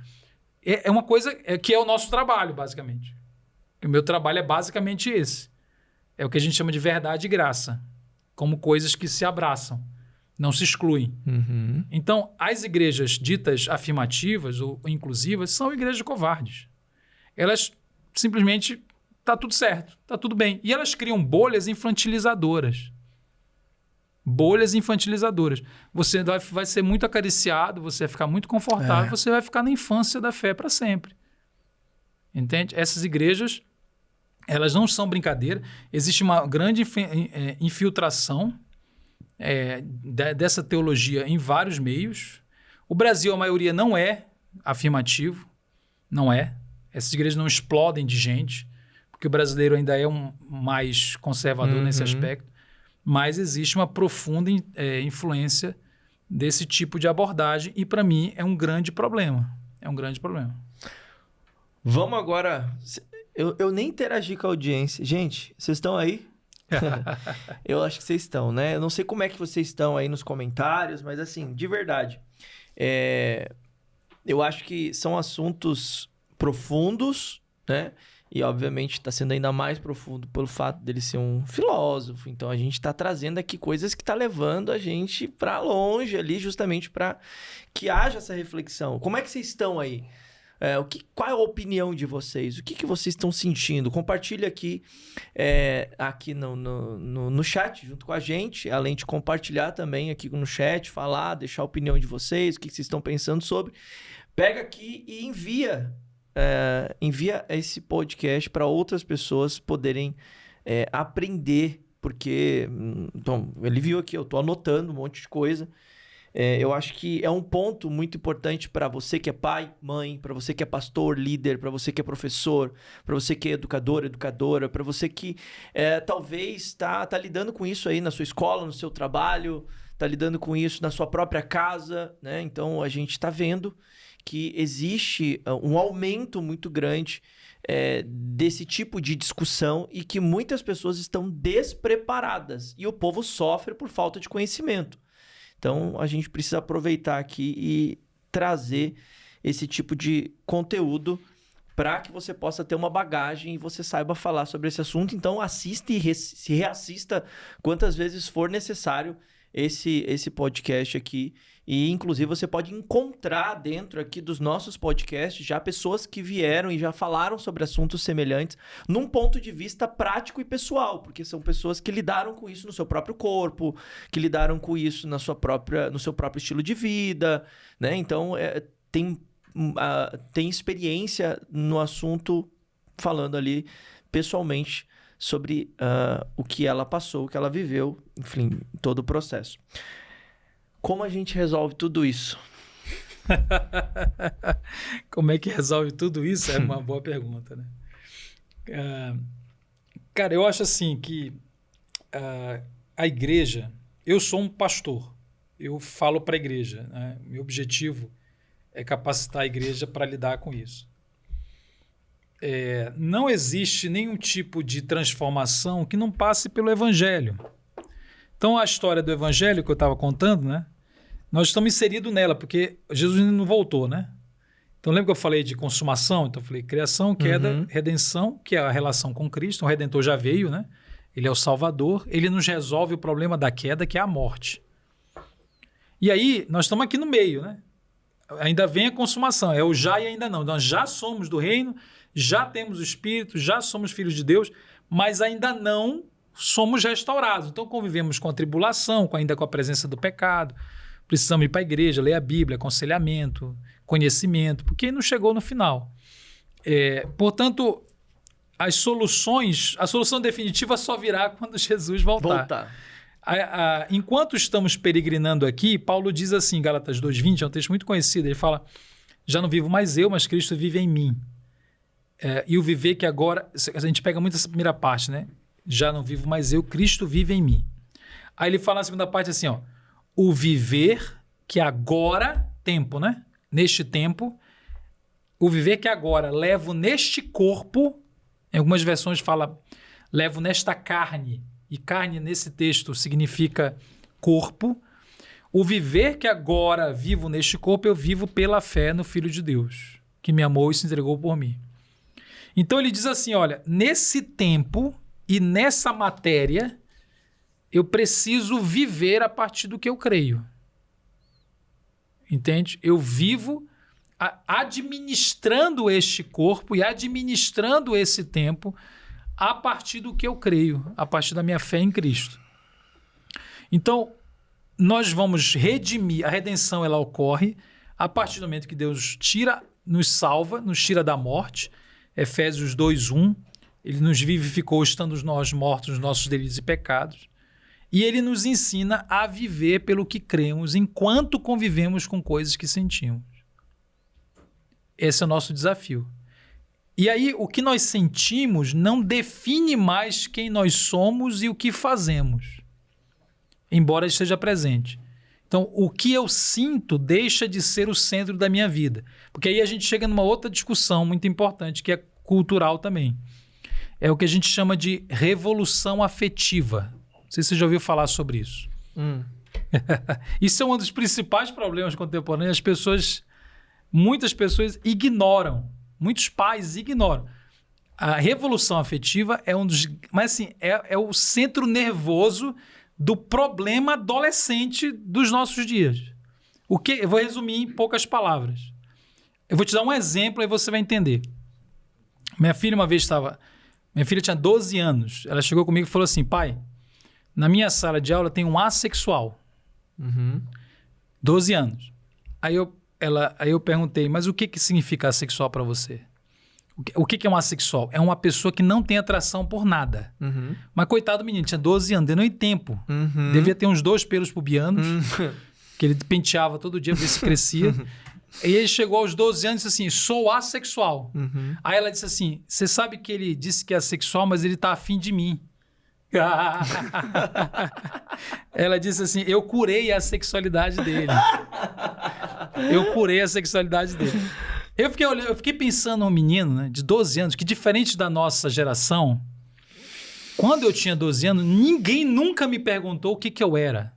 É uma coisa que é o nosso trabalho, basicamente. O meu trabalho é basicamente esse. É o que a gente chama de verdade e graça, como coisas que se abraçam, não se excluem. Uhum. Então, as igrejas ditas afirmativas ou inclusivas são igrejas covardes. Elas simplesmente... Tá tudo certo, tá tudo bem. E elas criam bolhas infantilizadoras. Bolhas infantilizadoras. Você vai ser muito acariciado, você vai ficar muito confortável, você vai ficar na infância da fé para sempre. Entende? Essas igrejas, elas não são brincadeira. Existe uma grande infiltração dessa teologia em vários meios. O Brasil, a maioria, não é afirmativo. Não é. Essas igrejas não explodem de gente, porque o brasileiro ainda é mais conservador nesse aspecto. Mas existe uma profunda influência desse tipo de abordagem e, para mim, é um grande problema. É um grande problema. Vamos agora... Eu nem interagi com a audiência. Gente, vocês estão aí? Eu acho que vocês estão, né? Eu não sei como é que vocês estão aí nos comentários, mas assim, de verdade. Eu acho que são assuntos profundos, né? E, obviamente, está sendo ainda mais profundo pelo fato dele ser um filósofo. Então, a gente está trazendo aqui coisas que está levando a gente para longe ali, justamente para que haja essa reflexão. Como é que vocês estão aí? Qual é a opinião de vocês? O que vocês estão sentindo? Compartilha aqui, aqui no chat, junto com a gente. Além de compartilhar também aqui no chat, falar, deixar a opinião de vocês, o que vocês estão pensando sobre. Pega aqui e envia esse podcast para outras pessoas poderem aprender, porque então, ele viu aqui, eu estou anotando um monte de coisa. Eu acho que é um ponto muito importante para você que é pai, mãe, para você que é pastor, líder, para você que é professor, para você que é educador, educadora, para você que talvez está lidando com isso aí na sua escola, no seu trabalho, está lidando com isso na sua própria casa, né? Então, a gente está vendo que existe um aumento muito grande desse tipo de discussão e que muitas pessoas estão despreparadas e o povo sofre por falta de conhecimento. Então, a gente precisa aproveitar aqui e trazer esse tipo de conteúdo para que você possa ter uma bagagem e você saiba falar sobre esse assunto. Então, assista e se reassista quantas vezes for necessário esse podcast aqui. E, inclusive, você pode encontrar dentro aqui dos nossos podcasts já pessoas que vieram e já falaram sobre assuntos semelhantes num ponto de vista prático e pessoal, porque são pessoas que lidaram com isso no seu próprio corpo, que lidaram com isso no seu próprio estilo de vida, né? Então, tem experiência no assunto, falando ali pessoalmente sobre o que ela passou, o que ela viveu, enfim, todo o processo. Como a gente resolve tudo isso? Como é que resolve tudo isso? É uma boa pergunta, né? Cara, eu acho assim que a igreja... Eu sou um pastor. Eu falo para a igreja, né? Meu objetivo é capacitar a igreja para lidar com isso. Não existe nenhum tipo de transformação que não passe pelo evangelho. Então, a história do evangelho que eu estava contando, né? Nós estamos inseridos nela, porque Jesus ainda não voltou, né? Então, lembra que eu falei de consumação? Então, eu falei criação, queda, redenção, que é a relação com Cristo. O Redentor já veio, né? Ele é o Salvador. Ele nos resolve o problema da queda, que é a morte. E aí, nós estamos aqui no meio, né? Ainda vem a consumação. É o já e ainda não. Nós já somos do reino, já temos o Espírito, já somos filhos de Deus, mas ainda não somos restaurados. Então, convivemos com a tribulação, ainda com a presença do pecado. Precisamos ir para a igreja, ler a Bíblia, aconselhamento, conhecimento, porque não chegou no final. Portanto, a solução definitiva só virá quando Jesus voltar. Enquanto estamos peregrinando aqui, Paulo diz assim, Gálatas 2:20, é um texto muito conhecido, ele fala, já não vivo mais eu, mas Cristo vive em mim. E o viver que agora... A gente pega muito essa primeira parte, né? Já não vivo mais eu, Cristo vive em mim. Aí ele fala na segunda parte assim, ó, o viver que agora, tempo, né? Neste tempo, o viver que agora levo neste corpo, em algumas versões fala, levo nesta carne, e carne nesse texto significa corpo. O viver que agora vivo neste corpo, eu vivo pela fé no Filho de Deus, que me amou e se entregou por mim. Então ele diz assim, olha, nesse tempo e nessa matéria, eu preciso viver a partir do que eu creio. Entende? Eu vivo administrando este corpo e administrando esse tempo a partir do que eu creio, a partir da minha fé em Cristo. Então, nós vamos redimir, a redenção ela ocorre a partir do momento que Deus nos salva, nos tira da morte. Efésios 2:1, ele nos vivificou estando nós mortos nos nossos delitos e pecados. E ele nos ensina a viver pelo que cremos enquanto convivemos com coisas que sentimos. Esse é o nosso desafio. E aí, o que nós sentimos não define mais quem nós somos e o que fazemos, embora esteja presente. Então, o que eu sinto deixa de ser o centro da minha vida. Porque aí a gente chega numa outra discussão muito importante, que é cultural também. É o que a gente chama de revolução afetiva. Não sei se você já ouviu falar sobre isso. Isso é um dos principais problemas contemporâneos. Muitas pessoas ignoram. Muitos pais ignoram. A revolução afetiva é um dos... Mas assim, é o centro nervoso do problema adolescente dos nossos dias. Eu vou resumir em poucas palavras. Eu vou te dar um exemplo e você vai entender. Minha filha uma vez Minha filha tinha 12 anos. Ela chegou comigo e falou assim, pai, na minha sala de aula tem um assexual. 12 anos. Aí eu perguntei, mas o que significa assexual para você? O que é um assexual? É uma pessoa que não tem atração por nada. Mas coitado do menino, tinha 12 anos, deu nem tempo. Devia ter uns 2 pelos pubianos, que ele penteava todo dia, ver se crescia. E ele chegou aos 12 anos e disse assim, sou assexual. Aí ela disse assim, você sabe que ele disse que é assexual, mas ele tá afim de mim. Ela disse assim, eu curei a sexualidade dele. Eu fiquei pensando num menino, né, de 12 anos, que diferente da nossa geração, quando eu tinha 12 anos, ninguém nunca me perguntou o que eu era.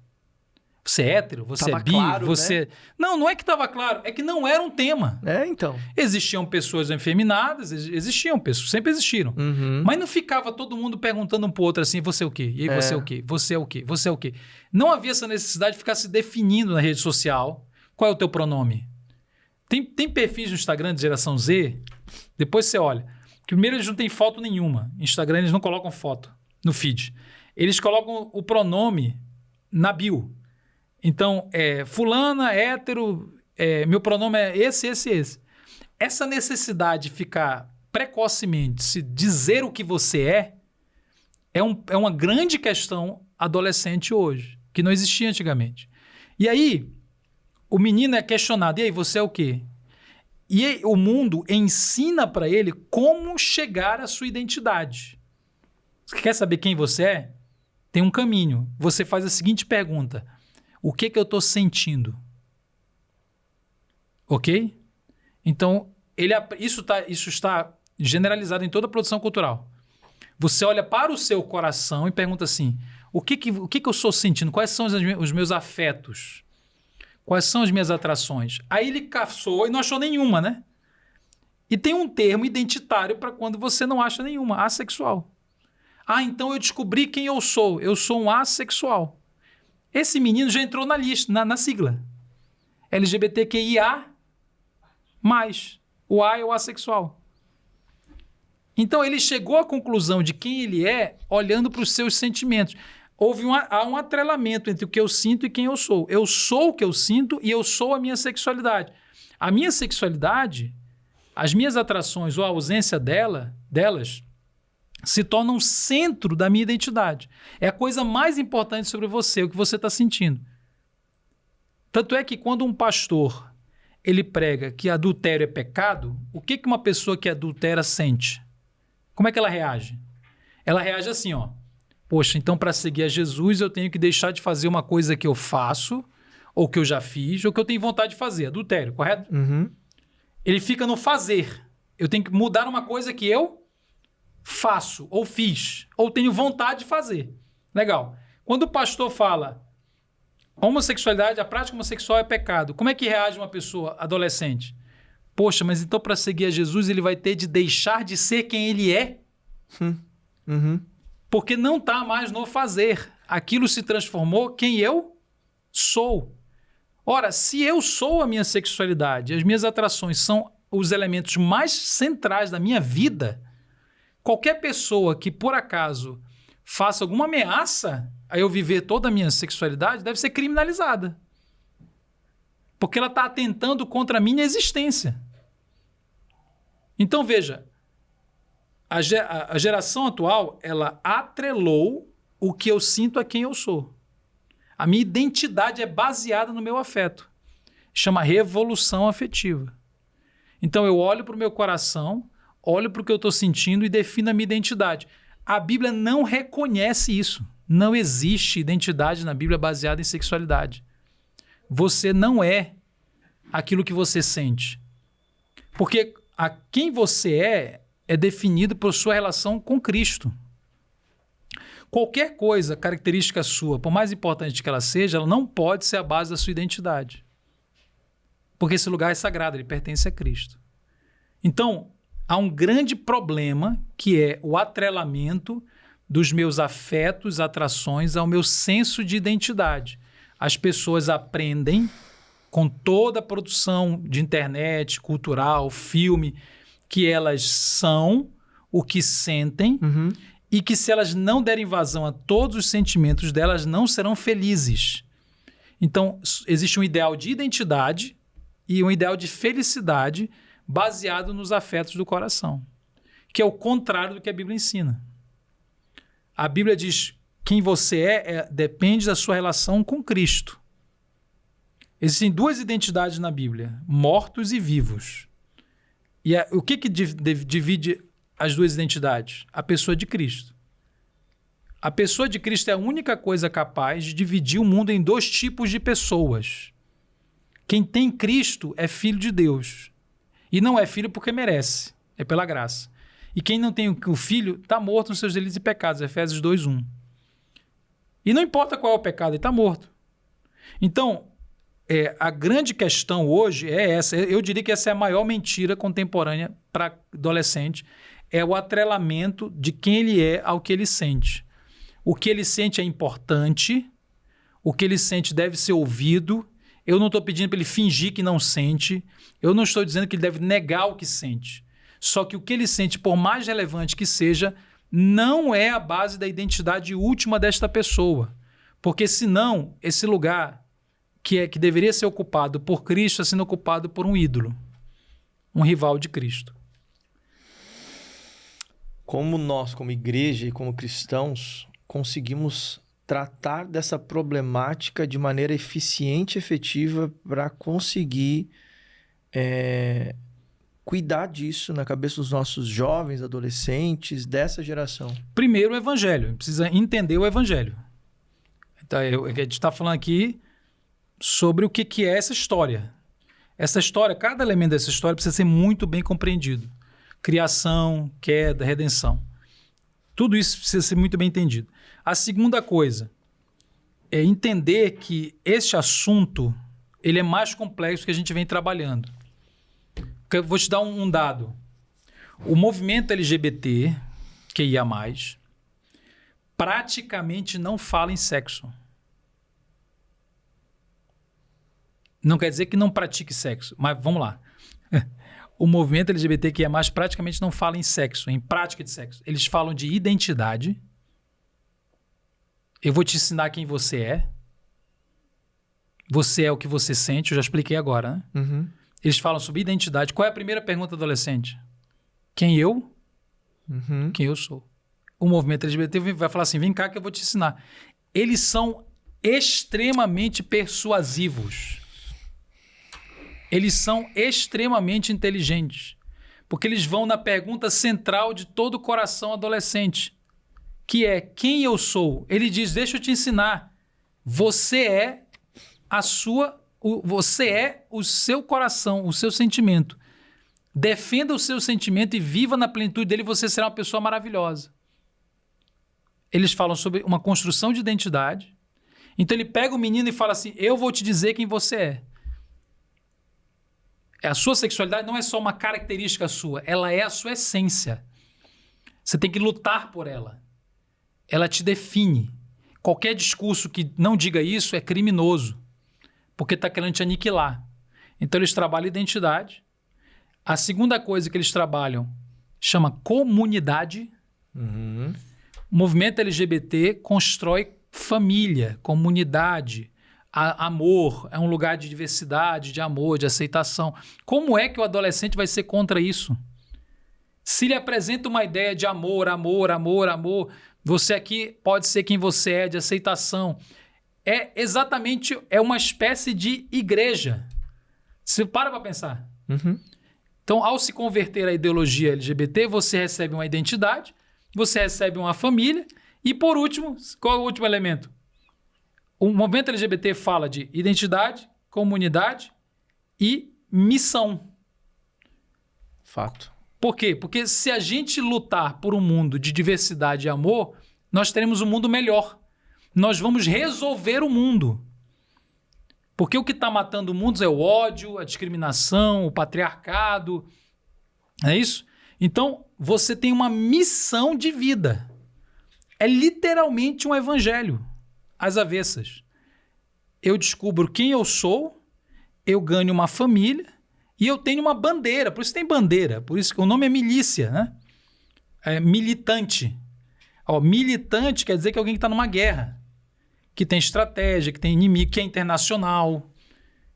Você é hétero? Você tava é bi? Claro, você... Né? Não é que estava claro. É que não era um tema. Então. Existiam pessoas efeminadas, existiam pessoas, sempre existiram. Uhum. Mas não ficava todo mundo perguntando um pro outro assim, você é o quê? E aí você é o quê? Você é o quê? Você é o quê? Não havia essa necessidade de ficar se definindo na rede social. Qual é o teu pronome? Tem perfis no Instagram de geração Z, depois você olha. Primeiro, eles não têm foto nenhuma. No Instagram, eles não colocam foto no feed. Eles colocam o pronome na bio. Então, fulana, hétero, meu pronome é esse. Essa necessidade de ficar precocemente, se dizer o que você é uma grande questão adolescente hoje, que não existia antigamente. E aí, o menino é questionado, e aí, você é o quê? E aí, o mundo ensina para ele como chegar à sua identidade. Você quer saber quem você é? Tem um caminho. Você faz a seguinte pergunta: o que eu estou sentindo? Ok? Então, isso está generalizado em toda a produção cultural. Você olha para o seu coração e pergunta assim: o que eu estou sentindo? Quais são os meus afetos? Quais são as minhas atrações? Aí ele caçou e não achou nenhuma, né? E tem um termo identitário para quando você não acha nenhuma: assexual. Então eu descobri quem eu sou. Eu sou um assexual. Esse menino já entrou na lista, na sigla. LGBTQIA+. O A é o assexual. Então ele chegou à conclusão de quem ele é olhando para os seus sentimentos. Há um atrelamento entre o que eu sinto e quem eu sou. Eu sou o que eu sinto e eu sou a minha sexualidade. A minha sexualidade, as minhas atrações ou a ausência delas se tornam o centro da minha identidade. É a coisa mais importante sobre você, o que você está sentindo. Tanto é que quando um pastor ele prega que adultério é pecado, o que uma pessoa que adultera sente? Como é que ela reage? Ela reage assim, ó. Poxa, então para seguir a Jesus eu tenho que deixar de fazer uma coisa que eu faço, ou que eu já fiz, ou que eu tenho vontade de fazer. Adultério, correto? Uhum. Ele fica no fazer. Eu tenho que mudar uma coisa que eu faço, ou fiz, ou tenho vontade de fazer. Legal. Quando o pastor fala homossexualidade, a prática homossexual é pecado, como é que reage uma pessoa adolescente? Poxa, mas então para seguir a Jesus ele vai ter de deixar de ser quem ele é? Uhum. Porque não está mais no fazer. Aquilo se transformou quem eu sou. Ora, se eu sou a minha sexualidade, as minhas atrações são os elementos mais centrais da minha vida, qualquer pessoa que, por acaso, faça alguma ameaça a eu viver toda a minha sexualidade deve ser criminalizada. Porque ela está atentando contra a minha existência. Então, veja, a geração atual, ela atrelou o que eu sinto a quem eu sou. A minha identidade é baseada no meu afeto. Chama revolução afetiva. Então, eu olho para o meu coração, olho para o que eu estou sentindo e defino a minha identidade. A Bíblia não reconhece isso. Não existe identidade na Bíblia baseada em sexualidade. Você não é aquilo que você sente. Porque a quem você é definido por sua relação com Cristo. Qualquer coisa, característica sua, por mais importante que ela seja, ela não pode ser a base da sua identidade. Porque esse lugar é sagrado, ele pertence a Cristo. Então, há um grande problema que é o atrelamento dos meus afetos, atrações ao meu senso de identidade. As pessoas aprendem com toda a produção de internet, cultural, filme, que elas são o que sentem e que se elas não derem vazão a todos os sentimentos delas, não serão felizes. Então, existe um ideal de identidade e um ideal de felicidade baseado nos afetos do coração, que é o contrário do que a Bíblia ensina. A Bíblia diz quem você depende da sua relação com Cristo. Existem duas identidades na Bíblia, mortos e vivos. E o que divide as duas identidades? A pessoa de Cristo. A pessoa de Cristo é a única coisa capaz de dividir o mundo em dois tipos de pessoas. Quem tem Cristo é filho de Deus. E não é filho porque merece, é pela graça. E quem não tem o filho está morto nos seus delitos e pecados, Efésios 2:1. E não importa qual é o pecado, ele está morto. Então, a grande questão hoje é essa. Eu diria que essa é a maior mentira contemporânea para adolescente. É o atrelamento de quem ele é ao que ele sente. O que ele sente é importante, o que ele sente deve ser ouvido. Eu não estou pedindo para ele fingir que não sente. Eu não estou dizendo que ele deve negar o que sente. Só que o que ele sente, por mais relevante que seja, não é a base da identidade última desta pessoa. Porque senão, esse lugar que deveria ser ocupado por Cristo está sendo ocupado por um ídolo, um rival de Cristo. Como nós, como igreja e como cristãos, conseguimos tratar dessa problemática de maneira eficiente e efetiva para conseguir cuidar disso na cabeça dos nossos jovens, adolescentes, dessa geração? Primeiro, o evangelho. Precisa entender o evangelho. Então, a gente está falando aqui sobre o que é essa história. Essa história, cada elemento dessa história precisa ser muito bem compreendido. Criação, queda, redenção. Tudo isso precisa ser muito bem entendido. A segunda coisa é entender que este assunto ele é mais complexo que a gente vem trabalhando. Eu vou te dar um dado. O movimento LGBT, QIA+, praticamente não fala em sexo. Não quer dizer que não pratique sexo, mas vamos lá. O movimento LGBTQIA+, praticamente não fala em sexo, em prática de sexo. Eles falam de identidade. Eu vou te ensinar quem você é. Você é o que você sente, eu já expliquei agora, né? Uhum. Eles falam sobre identidade. Qual é a primeira pergunta do adolescente? Quem eu? Uhum. Quem eu sou? O movimento LGBT vai falar assim, vem cá que eu vou te ensinar. Eles são extremamente persuasivos. Eles são extremamente inteligentes, porque eles vão na pergunta central de todo o coração adolescente, que é quem eu sou. Ele diz, deixa eu te ensinar. Você é o seu coração, o seu sentimento. Defenda o seu sentimento e viva na plenitude dele, você será uma pessoa maravilhosa. Eles falam sobre uma construção de identidade. Então ele pega o menino e fala assim, eu vou te dizer quem você é. A sua sexualidade não é só uma característica sua, ela é a sua essência. Você tem que lutar por ela. Ela te define. Qualquer discurso que não diga isso é criminoso, porque está querendo te aniquilar. Então eles trabalham identidade. A segunda coisa que eles trabalham chama comunidade. Uhum. O movimento LGBT constrói família, comunidade, amor, é um lugar de diversidade, de amor, de aceitação. Como é que o adolescente vai ser contra isso? Se ele apresenta uma ideia de amor, você aqui pode ser quem você é, de aceitação. É uma espécie de igreja. Você para pensar. Uhum. Então, ao se converter à ideologia LGBT, você recebe uma identidade, você recebe uma família e, por último, qual é o último elemento? O movimento LGBT fala de identidade, comunidade e missão. Fato. Por quê? Porque se a gente lutar por um mundo de diversidade e amor, nós teremos um mundo melhor. Nós vamos resolver o mundo. Porque o que está matando o mundo é o ódio, a discriminação, o patriarcado. É isso? Então, você tem uma missão de vida. É literalmente um evangelho. Às avessas. Eu descubro quem eu sou, eu ganho uma família e eu tenho uma bandeira. Por isso tem bandeira. Por isso que o nome é milícia, né? É militante. Militante quer dizer que é alguém que está numa guerra, que tem estratégia, que tem inimigo, que é internacional,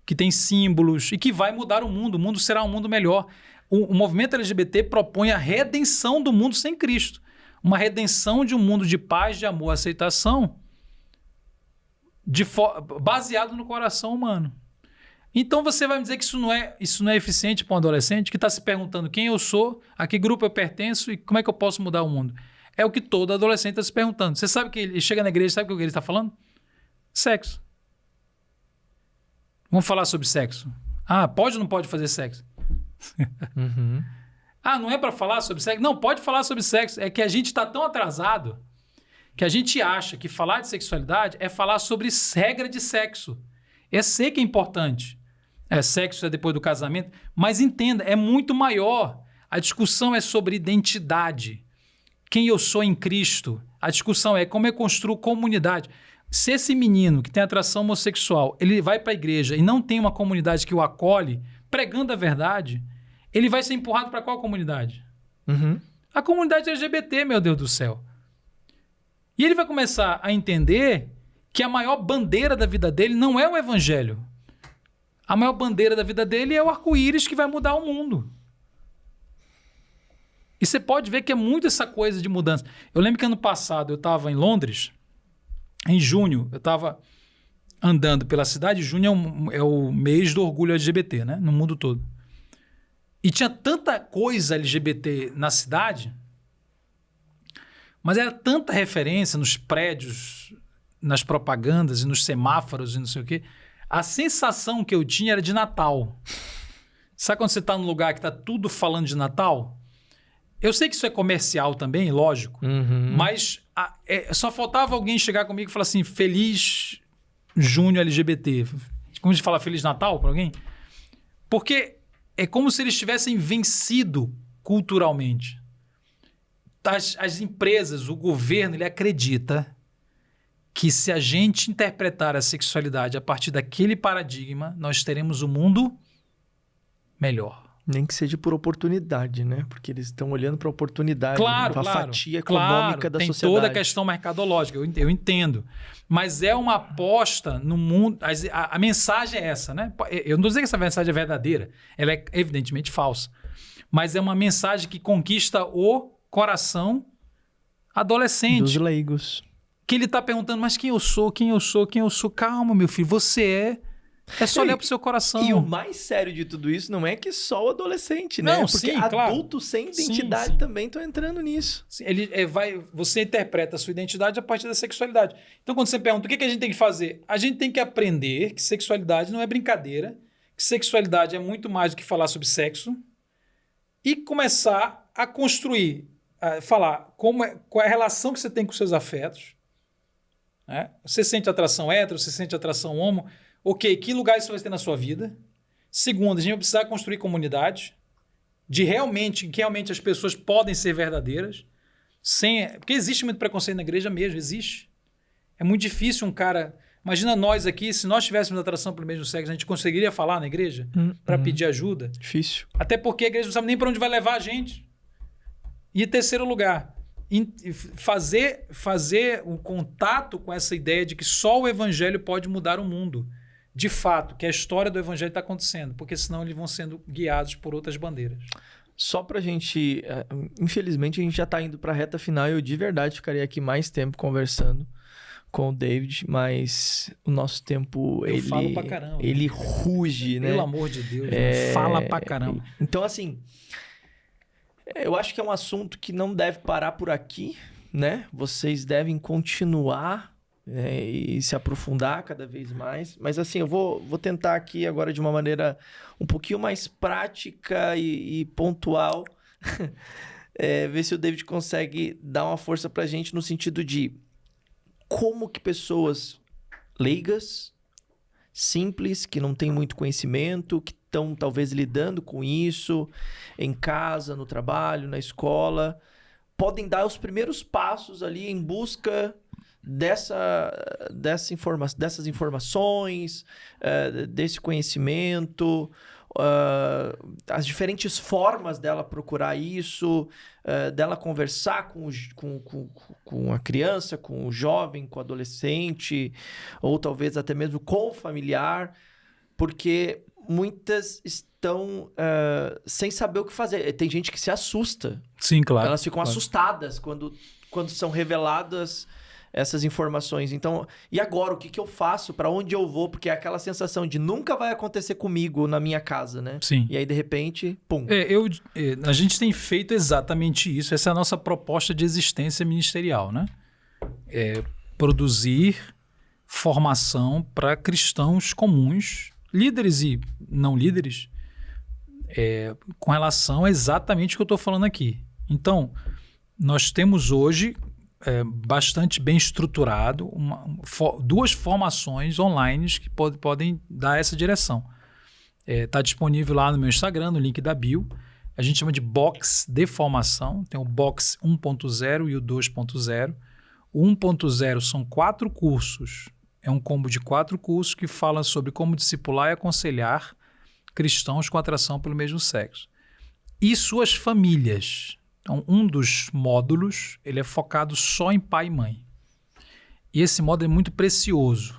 que tem símbolos e que vai mudar o mundo. O mundo será um mundo melhor. O movimento LGBT propõe a redenção do mundo sem Cristo. Uma redenção de um mundo de paz, de amor, aceitação, baseado no coração humano. Então você vai me dizer que isso não é eficiente para um adolescente que está se perguntando quem eu sou, a que grupo eu pertenço e como é que eu posso mudar o mundo. É o que todo adolescente está se perguntando. Você sabe que ele chega na igreja, sabe o que ele está falando? Sexo. Vamos falar sobre sexo. Pode ou não pode fazer sexo? Uhum. Não é para falar sobre sexo? Não, pode falar sobre sexo. É que a gente está tão atrasado que a gente acha que falar de sexualidade é falar sobre regra de sexo. Sei que é importante. Sexo é depois do casamento. Mas entenda, é muito maior. A discussão é sobre identidade. Quem eu sou em Cristo. A discussão é como eu construo comunidade. Se esse menino que tem atração homossexual, ele vai para a igreja e não tem uma comunidade que o acolhe, pregando a verdade, ele vai ser empurrado para qual comunidade? Uhum. A comunidade LGBT, meu Deus do céu. E ele vai começar a entender que a maior bandeira da vida dele não é o evangelho. A maior bandeira da vida dele é o arco-íris que vai mudar o mundo. E você pode ver que é muito essa coisa de mudança. Eu lembro que ano passado eu estava em Londres, em junho, eu estava andando pela cidade. Junho é o mês do orgulho LGBT, né? No mundo todo. E tinha tanta coisa LGBT na cidade, mas era tanta referência nos prédios, nas propagandas e nos semáforos e não sei o quê. A sensação que eu tinha era de Natal. Sabe quando você está num lugar que está tudo falando de Natal? Eu sei que isso é comercial também, lógico, mas só faltava alguém chegar comigo e falar assim, Feliz Junho LGBT. Como a gente fala Feliz Natal para alguém? Porque é como se eles tivessem vencido culturalmente. As empresas, o governo, ele acredita que se a gente interpretar a sexualidade a partir daquele paradigma, nós teremos um mundo melhor. Nem que seja por oportunidade, né? Porque eles estão olhando para a oportunidade, para a fatia econômica da sociedade. Tem toda a questão mercadológica, eu entendo. Mas é uma aposta no mundo... A mensagem é essa, né? Eu não estou dizendo que essa mensagem é verdadeira. Ela é evidentemente falsa. Mas é uma mensagem que conquista o coração adolescente. Dos leigos. Que ele está perguntando, mas quem eu sou? Calma, meu filho, você é... É só olhar pro seu coração. E o mais sério de tudo isso não é que só o adolescente, né? Não, porque sim, adultos sem identidade também estão entrando nisso. Sim, você interpreta a sua identidade a partir da sexualidade. Então, quando você pergunta o que a gente tem que fazer, a gente tem que aprender que sexualidade não é brincadeira, que sexualidade é muito mais do que falar sobre sexo e começar a construir, falar qual é a relação que você tem com seus afetos. Né? Você sente atração hétero, você sente atração homo. Ok, que lugar isso vai ter na sua vida? Segundo, a gente vai precisar construir comunidade que realmente as pessoas podem ser verdadeiras, porque existe muito preconceito na igreja mesmo, existe. É muito difícil um cara... Imagina nós aqui, se nós tivéssemos atração pelo mesmo sexo, a gente conseguiria falar na igreja para pedir ajuda? Difícil. Até porque a igreja não sabe nem para onde vai levar a gente. E em terceiro lugar, fazer um contato com essa ideia de que só o evangelho pode mudar o mundo. De fato, que a história do evangelho está acontecendo, porque senão eles vão sendo guiados por outras bandeiras. Só pra gente... Infelizmente, a gente já tá indo pra reta final e eu de verdade ficaria aqui mais tempo conversando com o David, mas o nosso tempo, eu falo pra caramba. Ele ruge, né? Pelo amor de Deus, fala pra caramba. Então, assim, eu acho que é um assunto que não deve parar por aqui, né? Vocês devem continuar e se aprofundar cada vez mais. Mas assim, eu vou tentar aqui agora de uma maneira um pouquinho mais prática e pontual ver se o David consegue dar uma força pra gente no sentido de como que pessoas leigas, simples, que não têm muito conhecimento, que estão talvez lidando com isso em casa, no trabalho, na escola, podem dar os primeiros passos ali em busca dessas informações, desse conhecimento, as diferentes formas dela procurar isso, dela conversar com a criança, com o jovem, com o adolescente, ou talvez até mesmo com o familiar, porque muitas estão sem saber o que fazer. Tem gente que se assusta. Sim, claro. Elas ficam assustadas quando são reveladas essas informações. Então, e agora? O que eu faço? Para onde eu vou? Porque é aquela sensação de nunca vai acontecer comigo na minha casa, né? Sim. E aí, de repente, pum. A gente tem feito exatamente isso. Essa é a nossa proposta de existência ministerial, né? Produzir formação para cristãos comuns, líderes e não líderes, com relação a exatamente o que eu estou falando aqui. Então, nós temos hoje bastante bem estruturado, 2 formações online que podem dar essa direção. Está disponível lá no meu Instagram, no link da bio. A gente chama de box de formação. Tem o box 1.0 e o 2.0. O 1.0 são 4 cursos. É um combo de 4 cursos que fala sobre como discipular e aconselhar cristãos com atração pelo mesmo sexo. E suas famílias. Então, um dos módulos ele é focado só em pai e mãe. E esse módulo é muito precioso.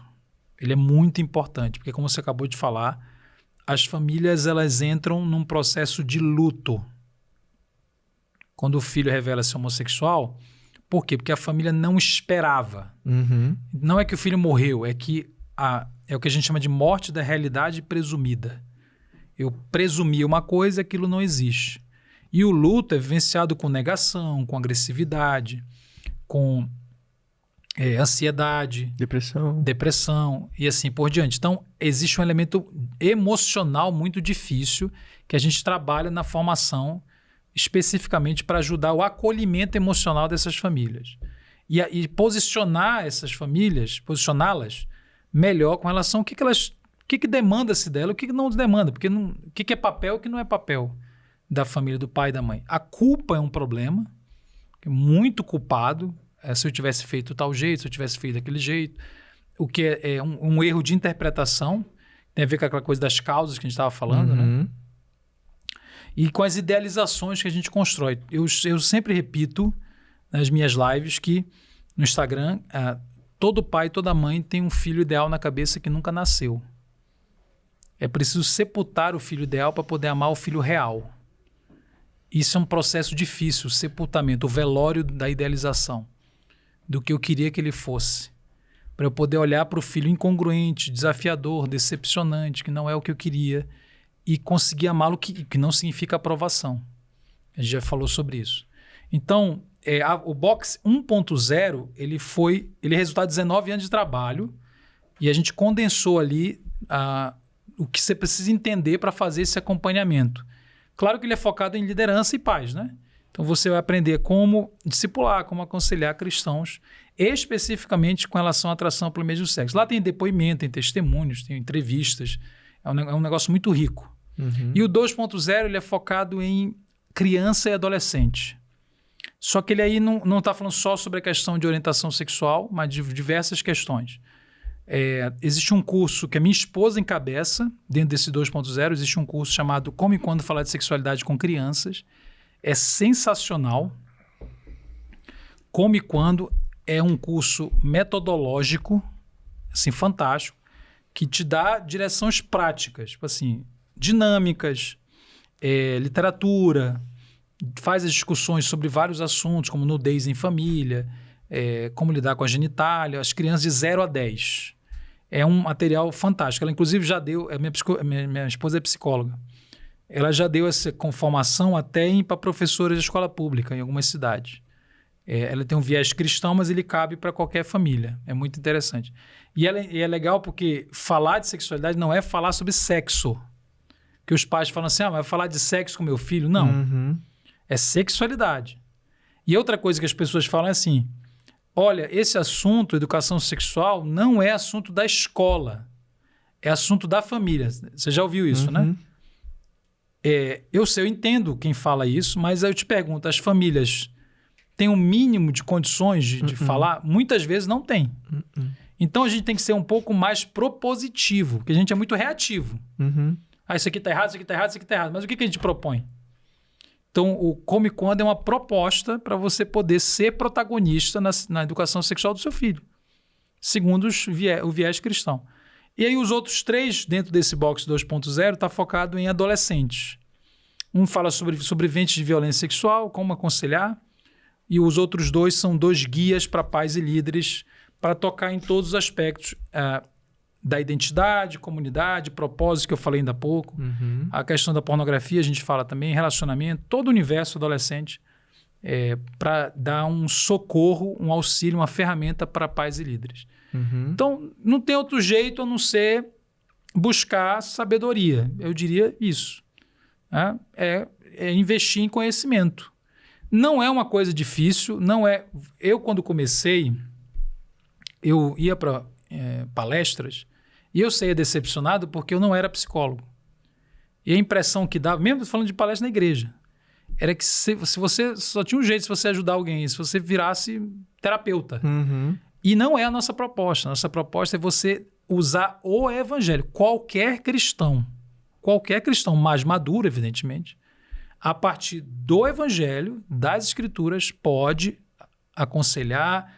Ele é muito importante, porque como você acabou de falar, as famílias elas entram num processo de luto. Quando o filho revela-se homossexual, por quê? Porque a família não esperava. Uhum. Não é que o filho morreu, é que é o que a gente chama de morte da realidade presumida. Eu presumi uma coisa, aquilo não existe. E o luto é vivenciado com negação, com agressividade, com ansiedade, depressão e assim por diante. Então, existe um elemento emocional muito difícil que a gente trabalha na formação especificamente para ajudar o acolhimento emocional dessas famílias. E posicionar essas famílias, posicioná-las melhor com relação ao que demanda-se dela, o que não demanda, porque o que é papel e o que não é papel da família, do pai e da mãe. A culpa é um problema, é muito culpado, se eu tivesse feito tal jeito, se eu tivesse feito daquele jeito, o que é um erro de interpretação, tem a ver com aquela coisa das causas que a gente estava falando, né? E com as idealizações que a gente constrói. Eu sempre repito nas minhas lives que no Instagram, todo pai e toda mãe tem um filho ideal na cabeça que nunca nasceu. É preciso sepultar o filho ideal para poder amar o filho real. Isso é um processo difícil, o sepultamento, o velório da idealização, do que eu queria que ele fosse. Para eu poder olhar para o filho incongruente, desafiador, decepcionante, que não é o que eu queria, e conseguir amá-lo, que não significa aprovação. A gente já falou sobre isso. Então, o Box 1.0, ele é resultado de 19 anos de trabalho, e a gente condensou ali o que você precisa entender para fazer esse acompanhamento. Claro que ele é focado em liderança e paz, né? Então você vai aprender como discipular, como aconselhar cristãos, especificamente com relação à atração pelo mesmo sexo. Lá tem depoimento, tem testemunhos, tem entrevistas, é um negócio muito rico. Uhum. E o 2.0 ele é focado em criança e adolescente. Só que ele aí não está falando só sobre a questão de orientação sexual, mas de diversas questões. Existe um curso que a minha esposa encabeça, dentro desse 2.0, existe um curso chamado Como e Quando Falar de Sexualidade com Crianças. É sensacional. Como e Quando é um curso metodológico, assim, fantástico, que te dá direções práticas, tipo assim, dinâmicas, literatura, faz as discussões sobre vários assuntos, como nudez em família, como lidar com a genitália, as crianças de 0 a 10. É um material fantástico. Ela, inclusive, já deu... Minha esposa é psicóloga. Ela já deu essa formação até para professores de escola pública em algumas cidades. Ela tem um viés cristão, mas ele cabe para qualquer família. É muito interessante. E é legal porque falar de sexualidade não é falar sobre sexo. Que os pais falam assim, vai falar de sexo com meu filho? Não. Uhum. É sexualidade. E outra coisa que as pessoas falam é assim, olha, esse assunto, educação sexual, não é assunto da escola. É assunto da família. Você já ouviu isso, né? Eu entendo quem fala isso, mas aí eu te pergunto, as famílias têm um mínimo de condições de falar? Muitas vezes não tem. Então a gente tem que ser um pouco mais propositivo, porque a gente é muito reativo. Isso aqui está errado, isso aqui está errado, isso aqui está errado. Mas o que a gente propõe? Então, o Como e Quando é uma proposta para você poder ser protagonista na educação sexual do seu filho, segundo o viés cristão. E aí os outros 3 dentro desse box 2.0 está focado em adolescentes. Um fala sobre sobreviventes de violência sexual, como aconselhar, e os outros 2 são 2 guias para pais e líderes para tocar em todos os aspectos da identidade, comunidade, propósito, que eu falei ainda há pouco. A questão da pornografia, a gente fala também, relacionamento, todo o universo adolescente, para dar um socorro, um auxílio, uma ferramenta para pais e líderes. Então, não tem outro jeito a não ser buscar sabedoria. Eu diria isso. É investir em conhecimento. Não é uma coisa difícil, não é... Eu, quando comecei, eu ia para palestras e eu saía decepcionado porque eu não era psicólogo. E a impressão que dava, mesmo falando de palestra na igreja, era que se você só tinha um jeito de você ajudar alguém, se você virasse terapeuta. Uhum. E não é a nossa proposta. Nossa proposta é você usar o evangelho. Qualquer cristão mais maduro, evidentemente, a partir do evangelho, das escrituras, pode aconselhar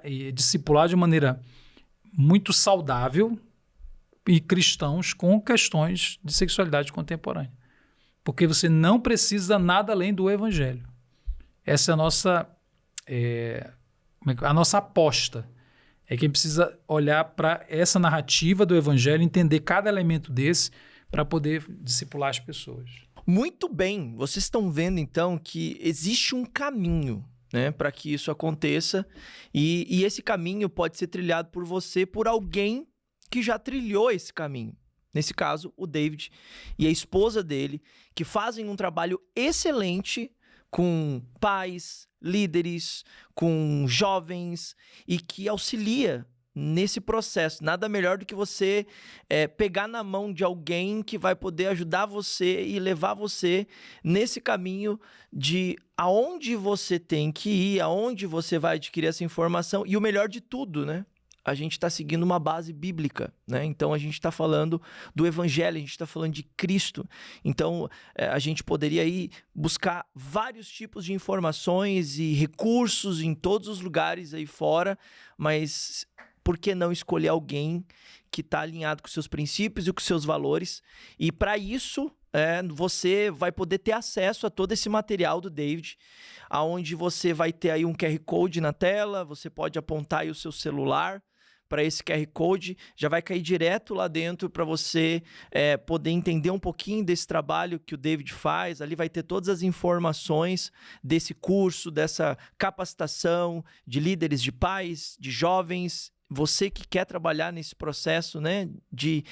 e discipular de maneira muito saudável e cristãos com questões de sexualidade contemporânea. Porque você não precisa nada além do evangelho. Essa é a nossa aposta. É que a gente precisa olhar para essa narrativa do evangelho, entender cada elemento desse para poder discipular as pessoas. Muito bem. Vocês estão vendo, então, que existe um caminho, né, para que isso aconteça. E esse caminho pode ser trilhado por você, por alguém que já trilhou esse caminho. Nesse caso, o David e a esposa dele, que fazem um trabalho excelente com pais, líderes, com jovens e que auxilia nesse processo. Nada melhor do que você pegar na mão de alguém que vai poder ajudar você e levar você nesse caminho de aonde você tem que ir, aonde você vai adquirir essa informação. E o melhor de tudo, né? A gente está seguindo uma base bíblica, né? Então, a gente está falando do evangelho, a gente está falando de Cristo. Então, a gente poderia aí buscar vários tipos de informações e recursos em todos os lugares aí fora, mas por que não escolher alguém que está alinhado com seus princípios e com seus valores? E para isso, você vai poder ter acesso a todo esse material do David, aonde você vai ter aí um QR Code na tela, você pode apontar aí o seu celular para esse QR Code, já vai cair direto lá dentro para você poder entender um pouquinho desse trabalho que o David faz. Ali vai ter todas as informações desse curso, dessa capacitação de líderes, de pais, de jovens. Você que quer trabalhar nesse processo, né, de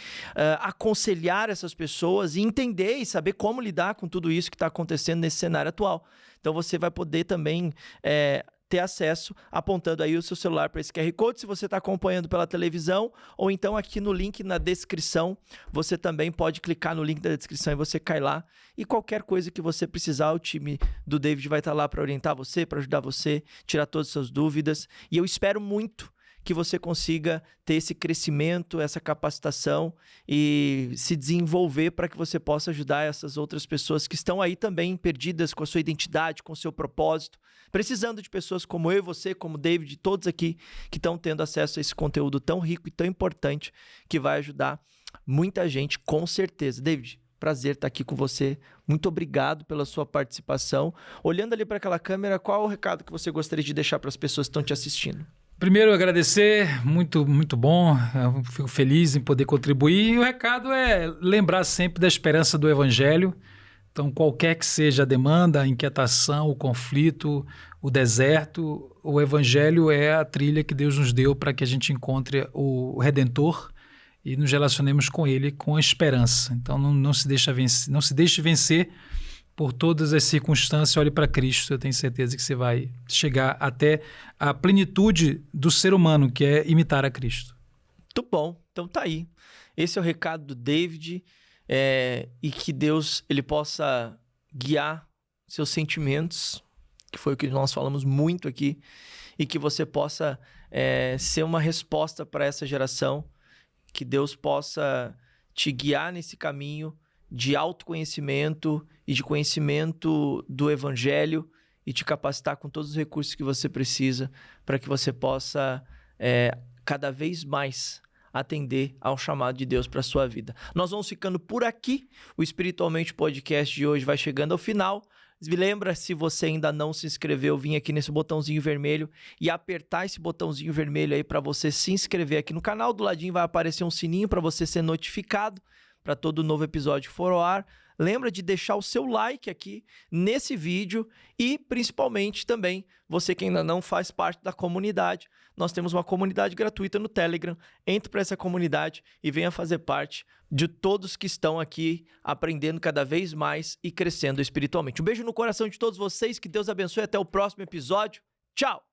aconselhar essas pessoas e entender e saber como lidar com tudo isso que está acontecendo nesse cenário atual. Então, você vai poder também ter acesso apontando aí o seu celular para esse QR Code, se você está acompanhando pela televisão, ou então aqui no link na descrição, você também pode clicar no link da descrição e você cai lá. E qualquer coisa que você precisar, o time do David vai estar lá para orientar você, para ajudar você, tirar todas as suas dúvidas. E eu espero muito que você consiga ter esse crescimento, essa capacitação e se desenvolver para que você possa ajudar essas outras pessoas que estão aí também perdidas com a sua identidade, com o seu propósito, precisando de pessoas como eu e você, como o David, todos aqui que estão tendo acesso a esse conteúdo tão rico e tão importante que vai ajudar muita gente, com certeza. David, prazer estar aqui com você. Muito obrigado pela sua participação. Olhando ali para aquela câmera, qual é o recado que você gostaria de deixar para as pessoas que estão te assistindo? Primeiro, agradecer, muito, muito bom, eu fico feliz em poder contribuir. E o recado é lembrar sempre da esperança do Evangelho. Então, qualquer que seja a demanda, a inquietação, o conflito, o deserto, o Evangelho é a trilha que Deus nos deu para que a gente encontre o Redentor e nos relacionemos com Ele com esperança. Então, não se deixe vencer por todas as circunstâncias. Olhe para Cristo, eu tenho certeza que você vai chegar até a plenitude do ser humano, que é imitar a Cristo. Muito bom, então tá aí. Esse é o recado do David, e que Deus ele possa guiar seus sentimentos, que foi o que nós falamos muito aqui, e que você possa ser uma resposta para essa geração, que Deus possa te guiar nesse caminho de autoconhecimento e de conhecimento do Evangelho e te capacitar com todos os recursos que você precisa para que você possa cada vez mais atender ao chamado de Deus para a sua vida. Nós vamos ficando por aqui. O Espiritualmente Podcast de hoje vai chegando ao final. Lembra, se você ainda não se inscreveu, vir aqui nesse botãozinho vermelho e apertar esse botãozinho vermelho aí para você se inscrever aqui no canal. Do ladinho vai aparecer um sininho para você ser notificado para todo novo episódio que for ao ar. lembra de deixar o seu like aqui nesse vídeo e, principalmente, também, você que ainda não faz parte da comunidade, nós temos uma comunidade gratuita no Telegram. Entre para essa comunidade e venha fazer parte de todos que estão aqui aprendendo cada vez mais e crescendo espiritualmente. Um beijo no coração de todos vocês, que Deus abençoe, até o próximo episódio. Tchau!